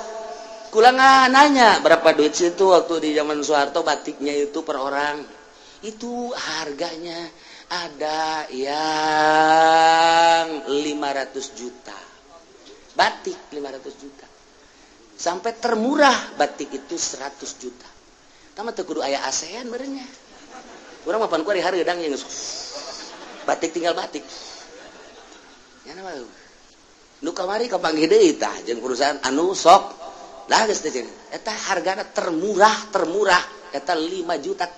kula nanya berapa duit situ waktu di zaman Soeharto batiknya itu per orang itu harganya ada yang 500 juta batik 500 juta sampai termurah batik itu 100 juta tama teu kudu aya ASEAN beureunya urang mah pan ku ari hareudeung yang batik tinggal batik nya mah nu kamari kapanggih deui tah jeung perusahaan anu sok lah geus teh eta hargana termurah eta 5 juta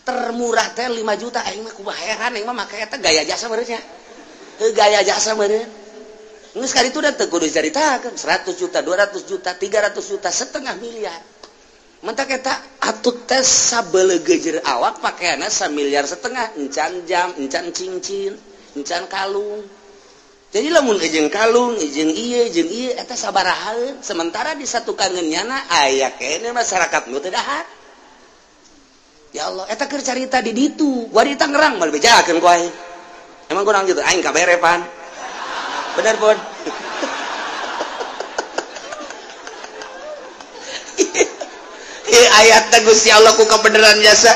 termurah teh 5 juta aing mah kumaha heran aing mah make eta gaya jasa beureunya gaya jasa beureunya geus kali itu udah teu kudu dicaritakeun 100 juta 200 juta 300 juta 1,5 miliar mentak eta atut teh sabeuleugeujeur awak pakaianna 1,5 miliar encan jam encan cincin encan kalung jadi lamun jeung kalung jeung ieu eta sabaraha sementara di satu kangennyana aya kene masyarakat nu teu dahar. Ya Allah eta keur carita di ditu gua di Tangerang mal bejakeun ku aing emang kurang gitu aing kabere pan bener pun ayat Gusti Allah ku kebenaran jasa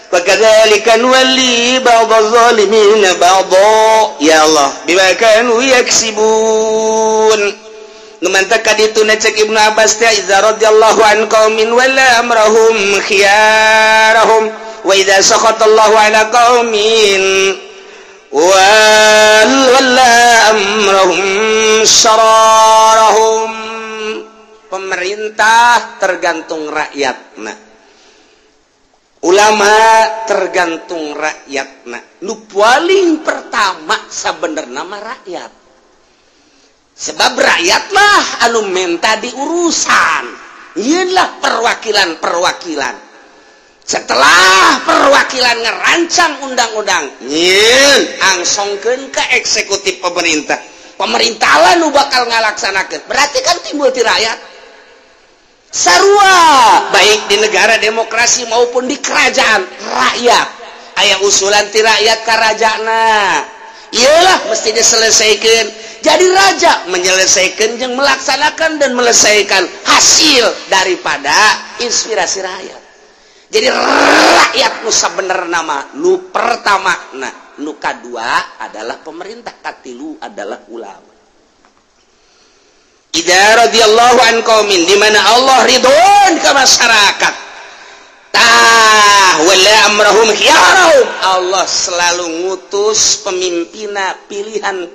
wakadzalika nuwalli ba'dadz zalimin ba'dha ya Allah bima kanu yaksibun numantak kaditu cek Ibnu Abbas teh idza radhiyallahu an qaumin wala amrahum khiyarahum wa idza sakhatallahu ala qaumin wala amrahum syararahum. Pemerintah tergantung rakyatna, ulama tergantung rakyatna. Nu paling pertama sabenerna mah rakyat, sebab rakyatlah anu menta diurusan. Ieunlah perwakilan. Setelah perwakilan ngerancang undang-undang, nyeun angsongkeun ka eksekutif pemerintah. Pemerintah lah nu bakal ngalaksanakeun. Berarti kan timbul ti rakyat. Sarua baik di negara demokrasi maupun di kerajaan rakyat aya usulan ti rakyat ka rajana iyalah mesti diselesaikan. Jadi raja menyelesaikan jeung melaksanakan dan melesaikan hasil daripada inspirasi rakyat. Jadi rakyat nu sabenerna mah nu pertama nu kadua adalah pemerintah, katilu adalah ulama. Idza radhiyallahu an qaumin di mana Allah ridwan ka masyarakat. Wala amrahum khiyarahum. Allah selalu ngutus pemimpinna pilihan.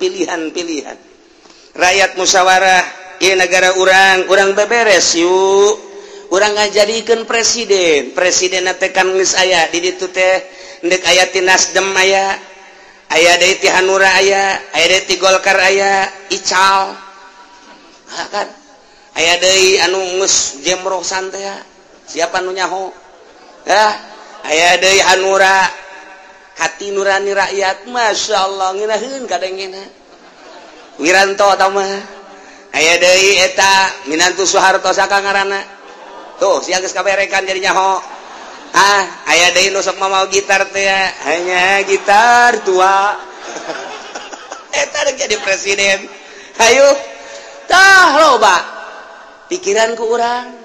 Rakyat musyawarah, ieu negara urang beberes yuk. Urang ngajadikeun presiden. Presidenna teh kan geus aya di ditu teh endek aya ti Nasdem aya deui ti Hanura aya deui ti Golkar aya Ical. Kan aya deui anu geus jemrosan teh siapa nu nyaho aya deui Hanura hati nurani rakyat masyaallah ngeunaheun kadengena Wiranto eta mah aya deui eta Minantu Soeharto saka ngaranna tuh sia geus kaberekan jadi nyaho aya deui nu sok mamau gitar teh hanya gitar tua eta rek jadi presiden hayu tah loba pikiran ku urang.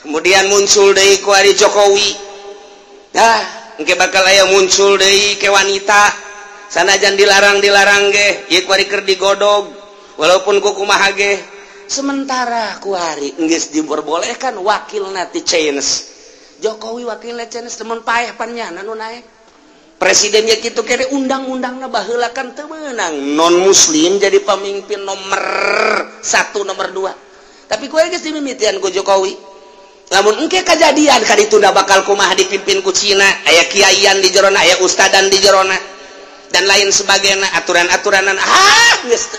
Kemudian muncul deui ku ari Jokowi engke bakal aya muncul deui ke wanita sanajan dilarang ge ieu ku ari keur digodog walaupun ku kumaha ge sementara ku ari geus diperbolehkan wakilna ti Change Jokowi wakilna Change temen paeh pannyana nu naek presidennya gitu kere undang-undangna baheula kan teu meunang non muslim jadi pemimpin nomor 1 nomor 2 tapi ku geus dimimitian ku Jokowi lamun engke kajadian ka ditunda bakal kumaha dipimpin ku Cina aya kiaian di jerona aya ustadan di jerona dan lain sebagainya aturan-aturanan geus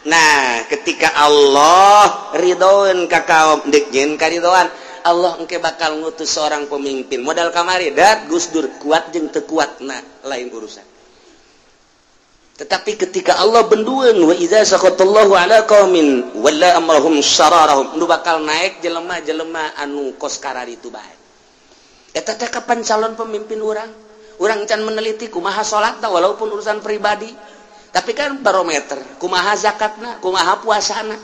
nah ketika Allah ridhoan ka kaum deuk nyeun karidhoan Allah engke bakal ngutus seorang pemimpin modal kamari dat Gus Dur kuat jeung teu kuatna lain urusan tetapi ketika Allah bendueun wa idza sakhatallahu ala qaumin walla amrahum syararahum nu bakal naik jelema-jelema anu kos karari itu bae eta teh kapan calon pemimpin urang can meneliti kumaha salatna walaupun urusan pribadi tapi kan barometer kumaha zakatna kumaha puasana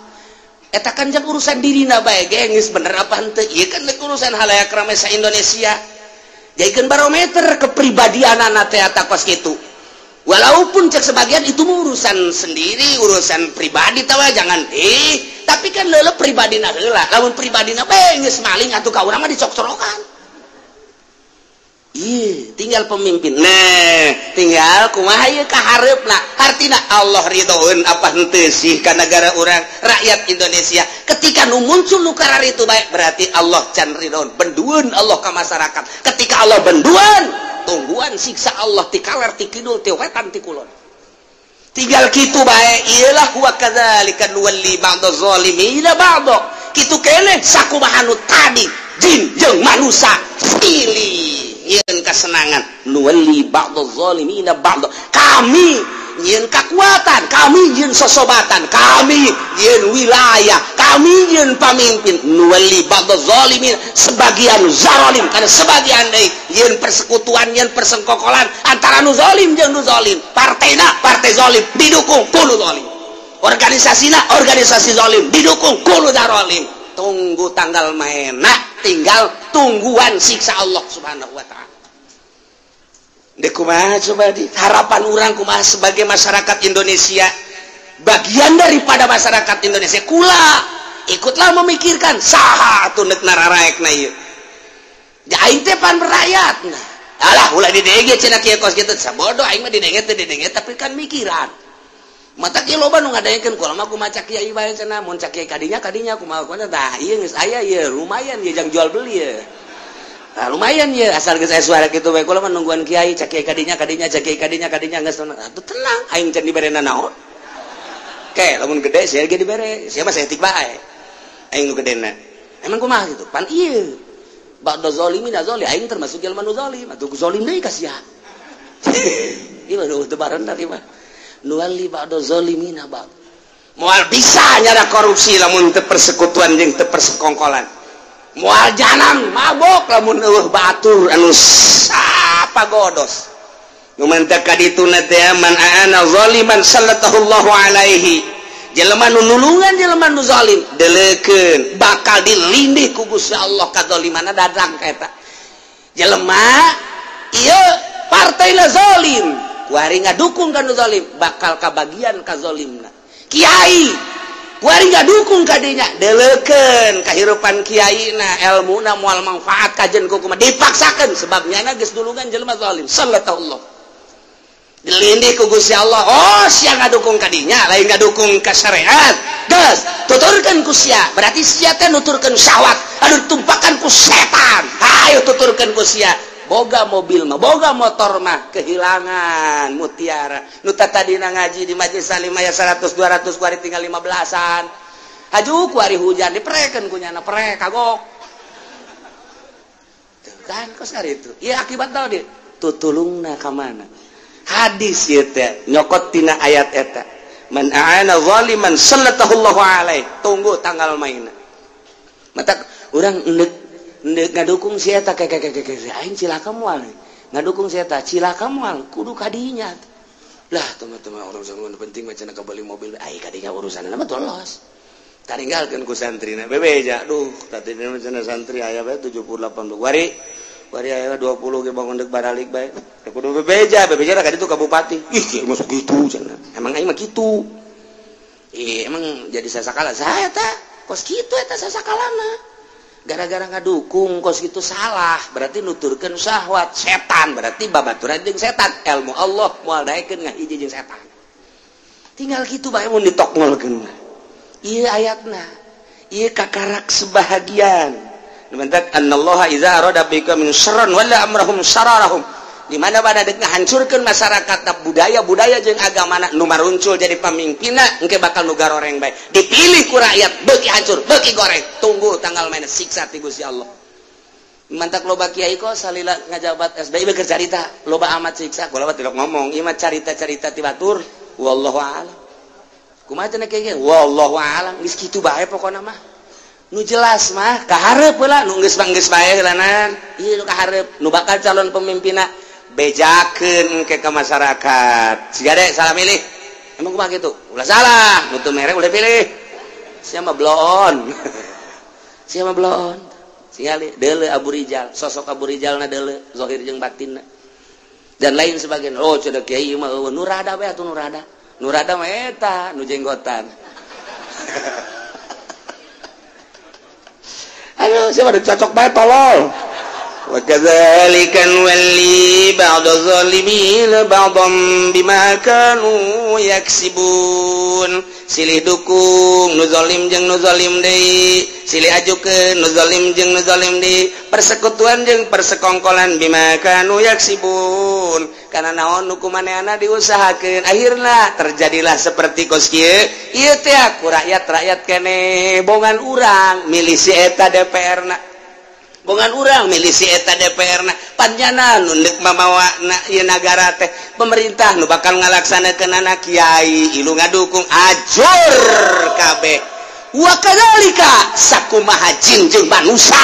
eta kan jeung urusan dirina bae ge geus bener apa henteu ieu kan urusan halayak rame sa Indonesia jadikeun barometer kepribadianana teh eta kos kitu walaupun cek sebagian itu urusan sendiri urusan pribadi tawa jangan tapi kan leuleuh pribadina heula lamun pribadina bae geus maling atuh ka urang mah dicok-corokan tinggal pemimpin tinggal kumaha ieu kahareupna artina Allah ridhoeun apa henteu sih ka negara urang rakyat Indonesia ketika nu muncul nu karari itu baik berarti Allah can ridhoeun bendueun Allah ka masyarakat ketika Allah bendueun tungguan siksa Allah ti kaler ti kidul ti wetan ti kulon tinggal kitu bae iyalah wa kadzalika nuwalli ba'dadz zalimina ba'dha kitu keneh sakumaha nu tadi jin jeung manusia pilih ieun kesenangan nuwalli ba'dadz zalimina ba'dha kami nyin kekuatan, kami nyin sosobatan, kami nyin wilayah, kami nyin pamimpin. Nuwalli ba'da zalimin, sebagian zalim, karena sebagian deui nyin persekutuan, nyin persengkokolan antara nu zalim jeung nu zalim. Partena partai zalim didukung ku nu zalim. Organisasina organisasi zalim didukung ku nu zalim. Tunggu tanggal mainna, tinggal tungguan siksa Allah Subhanahu wa taala. Dek kumaha coba di harapan orang kumaha sebagai masyarakat Indonesia, bagian daripada masyarakat Indonesia kula ikutlah memikirkan saha atuh neuk nararaekna ieu. Aing teh pan berakyat nah. Alah ulah didenge cenah kieu kos kitu sabodo aing mah didenge teh didenge tapi kan mikiran. Mata kieu loba nu ngadaengkeun kula mah kumaha cak kiai bae cenah mun cak kiai kadinya kumaha tah ieu geus aya ieu lumayan ieu jang jual beli ieu. Nah, lumayan ya asal geus aya suara kitu bae kula mah nungguan kiai cak kiai kadinya cak kiai kadinya geus tenang aing can diberena naon. Ke lamun gede sia ge dibere, sia mah saeutik bae. Aing nu gedena. Emang kumaha gitu? Pan ieu. Ba'da zalimin zalim aing termasuk jelema nu zalim, atuh zalim deui ka sia. Ieu mah teu barendah ieu mah. Nuwalli ba'da zalimin ba'd. Moal bisa nyara korupsi lamun teu persekutuan jeung teu persekongkolan. Moal janam mabok lamun eueuh batur anu apa godos nu mantep ka dituna teh man aana zaliman sallallahu alaihi jelema nu nulungan jelema nu zalim deleukeun bakal dilindih ku Gusti Allah kadzalimanna dadang ka eta jelema ieu partaina zalim kuari ngadukung ka nu zalim bakal kabagian ka zalimna kiai kuari ngadukung ka dinya deleukeun kahirupan kiaina elmuna moal manfaat kajen ku kumaha dipaksakeun sebab nyana geus dulungan jelema zalim sallallahu dilindih ku Gusti Allah. Oh sia ngadukung ka dinya lain ngadukung ka syariat geus tuturkeun ku sia berarti sia teh nuturkeun syahwat anu tumpakan ku setan hayu tuturkeun ku sia boga mobil mah boga motor mah kehilangan mutiara nu tadina ngaji di majelis salim aya 100 200 kuari tinggal 15-an haju kuari hujan diprekeun ku nyana prek kagok tuh kan kos itu ieu akibat naon dieu tutulungna ka mana hadis ieu teh nyokot tina ayat eta man aana zaliman sallallahu alaihi tunggu tanggal mainna mata urang ngadukung si eta aing cilaka moal ngadukung si eta cilaka moal kudu kadinya lah teman-teman urusan penting macam nak beli mobil ai kadinya urusan mah tolos taringgalkeun ku santrina bebeja duh tadi macam santri aya bae 78 wari aya 20 ge bangun deuk baralik bae kudu bebeja ka ditu ka bupati ih masuk kitu cenah emang aing mah kitu emang jadi sasakala saya teh kos kitu eta sasakalana gara-gara ngadukung kos gitu salah berarti nuturkeun syahwat setan berarti babaturan jeung setan ilmu Allah moal daekeun ngahiji jeung setan tinggal kitu bae mun ditokngolkeun ieu ayatna ieu kakarak sebahagian mentak annallaha iza arada bika min syarran wala amrahum syararahum di mana pada deuk ngahancurkeun masyarakat budaya jeung agamana nu maruncul jadi pamimpinna engke bakal nu garoreng bae dipilih ku rakyat beuki hancur beuki goreng tunggu tanggal main siksa ti Gusti Allah mantak loba kiai kok salila ngajabat SBY keur carita loba amat siksa kula mah tidak ngomong ieu mah carita-carita ti batur wallahu a'lam kumaha cenah kiai wallahu a'lam geus kitu bae pokona mah nu jelas mah kaharep heula nu geus bae heulanan ieu nu kaharep nu bakal calon pemimpinna bejakeun ke masyarakat siga dek salah milih emang kumaha kitu ulah salah nutu merek udah pilih sia mah blon sia mah blon singali deuleu Abu Rijal sosok Abu Rijalna deuleu zahir jeung batinna dan lain sebagainya oh cenah kiai mah eueuh nurada we atuh nurada mah eta nu jenggotan aduh siapa cocok bae tolol wa kadzalika walli ba'd zalimin ba'dhum bima kanu yaksibun silih dukung nu zalim jeung nu zalim deui silih ajukeun nu zalim jeung nu zalim deui persekutuan jeung persekongkolan bima kanu yaksibun kana naon nu kumaneana diusahakeun akhirna terjadilah seperti kos kieu ieu teh ku rakyat kene bongan urang milih si eta DPR na bongan urang milisi eta DPR panjana nundek mamawana ieu nagara teh pemerintah nu bakal ngalaksanakeun anak kiai ilu ngadukung ajur kabeh wa kadzalika sakumaha jin jeung manusia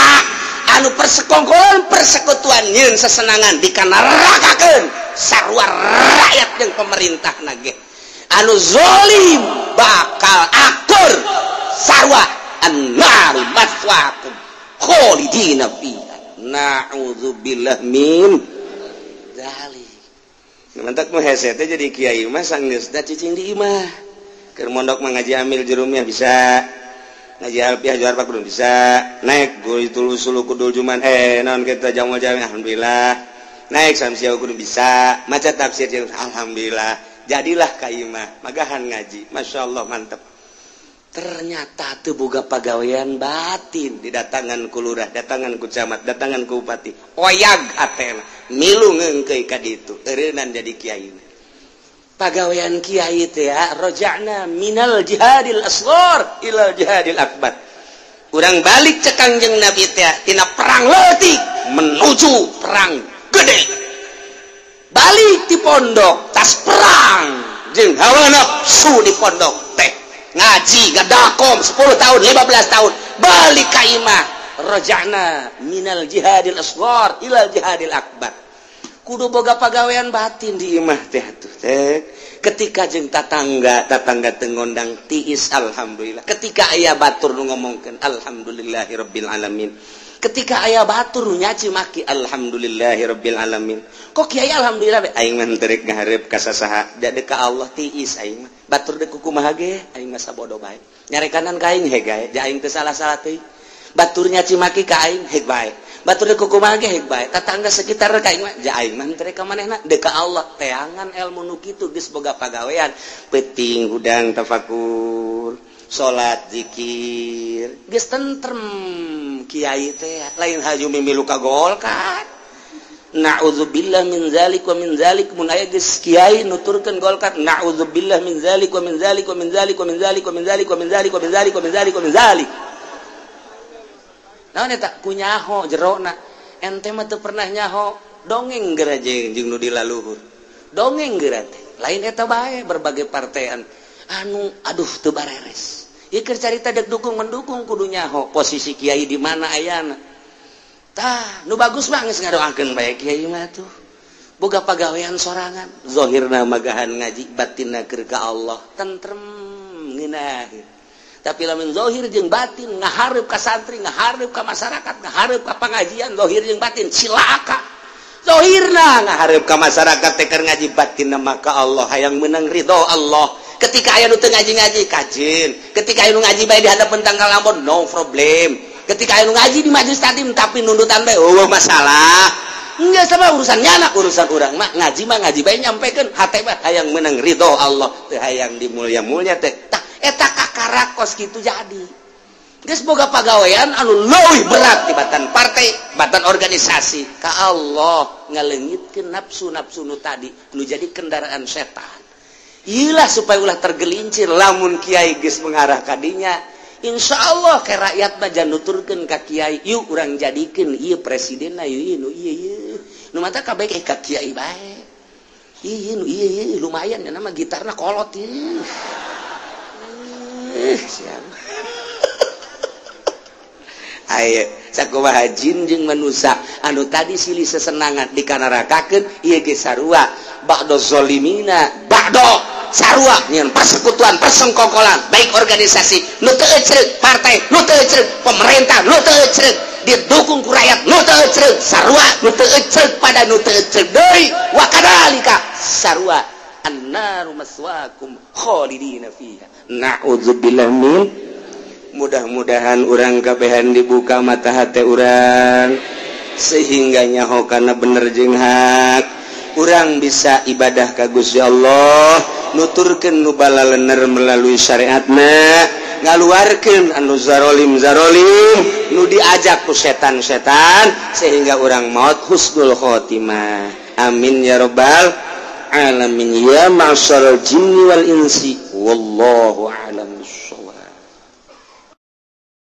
anu persekongkolan persekutuan nyeun sesenangan dikanarakakeun sarua rakyat jeung pemerintah nage anu zalim bakal akur sarwa annar maswaakum khalidina fiha na'udzubillah min dzalik mantak mah hese teh jadi kiai mah sanggeusna cicing di imah keur mondok mah ngaji amil jurumiyah bisa ngaji alfiah juar pak kudu bisa naik guru tulus sulu kudul cuman naon kita jamu jami alhamdulillah naik samsia kudu bisa maca tafsir alhamdulillah jadilah ka imah magahan ngaji masyaallah mantep ternyata teu boga pagawean batin didatangan ku lurah datangan ku camat datangan ku bupati oyag atena milu ngeungkeuy ka ditu eureunan jadi kiai pagawean kiai teh ya raja'na minal jihadil asghar ila jihadil akbar urang balik cek Kangjeng Nabi teh tina perang leutik menuju perang gede balik di pondok tas perang jeung hawa nafsu di pondok teh ngaji gadakom 10 tahun 15 tahun balik ka imah raja'na minal jihadil asghar ila jihadil akbar kudu boga pagawean batin di imah teh atuh teh ketika jeung tatangga teu ngondang tiis alhamdulillah ketika aya batur nu ngomongkeun alhamdulillahirabbil alamin ketika aya batur nu nyaci maki alhamdulillahirabbil alamin kok kiai alhamdulillah aing mah teu rek ngahareup ka sasaha da ka Allah tiis aing mah batur deuk kumaha ge aing mah sabodo bae nyarekanan ka aing heg gae da aing teu salah-salah teuing batur nyaci maki ka aing heg bae batur deuk kumaha ge heg bae tatangga sekitar ka aing mah ja aing mah teu rek ka manehna deuk ka Allah teangan ilmu nu kitu geus boga pagawean penting hudang tafakur salat zikir geus tentrem kiai teh lain haju mimilu ka golkat na'udzubillah min zalik wa min zalik mun aya geus kiai nuturkeun golkat na'udzubillah min zalik wa min zalik wa min zalik wa min zalik wa min zalik wa min zalik wa min zalik wa min zalik wa min zalik naon eta kunyaho jerona ente mah teu pernah nyaho dongeng geura jeung nu dilaluhur dongeng geura teh lain eta bae berbagai partean anu aduh teu bareres ieu keur carita dek dukung mendukung kudu nyaho posisi kiai di mana ayana tah nu bagus mah geus ngadoakeun bae kiai mah tuh boga pagawean sorangan zahirna magahan ngaji batinna keur ka Allah tentrem ngeunaheun tapi lamun zahir jeung batin ngahareup ka santri ngahareup ka masyarakat ngahareup ka pangajian zahir jeung batin cilaka zahirna ngahareup ka masyarakat teh keur ngaji batinna mah ka Allah hayang meunang ridho Allah ketika aya nu teu ngaji-ngaji kajin ketika aya nu ngaji bae di hadapan tanggal lampun no problem ketika aya nu ngaji di majelis taklim tapi nundutan bae masalah enggak sama urusan anak urusan urang mah ngaji bae nyampekeun hate mah hayang meunang ridho Allah teu hayang dimulya-mulya teh tah eta kakarakos kitu jadi geus boga pagawean anu leuwih berat tibatan partai batan organisasi ka Allah ngaleungitkeun nafsu-nafsu nu tadi nu jadi kendaraan setan iyalah supaya ulah tergelincir lamun kiai geus mengarah ka dinya insyaallah ke rakyat mah jan nuturkeun ka kiai yuk urang jadikeun ieu presidenna ieu nu ieu nu mata kabeh ka kiai bae ieu nu ieu lumayan ya nama gitarna kolot ieu siap aya sakumaha jin jeung manusia anu tadi silih sesenangan dikanarakakeun ieu ge sarua ba'do zalimina ba'do sarua nyeun persekutuan persengkongkolan baik organisasi nu teu ecreug partai nu teu ecreug pemerintah nu teu ecreug didukung ku rakyat nu teu ecreug sarua nu teu ecreug pada nu teu ecreug deui wa kadzalika sarua annaru maswaakum khalidina fiha na'udzubillah min mudah-mudahan urang kabehan dibuka mata hati urang sehingga nyaho kana bener jeung hak urang bisa ibadah ka Gusti Allah nuturkeun nu balalener melalui syariatna ngaluarkeun anu zarolim nu diajak ku setan-setan sehingga urang maut husnul khotimah amin ya rabbal alamin ya ma'syaral jinni wal insi wallahu a'lam bissawab.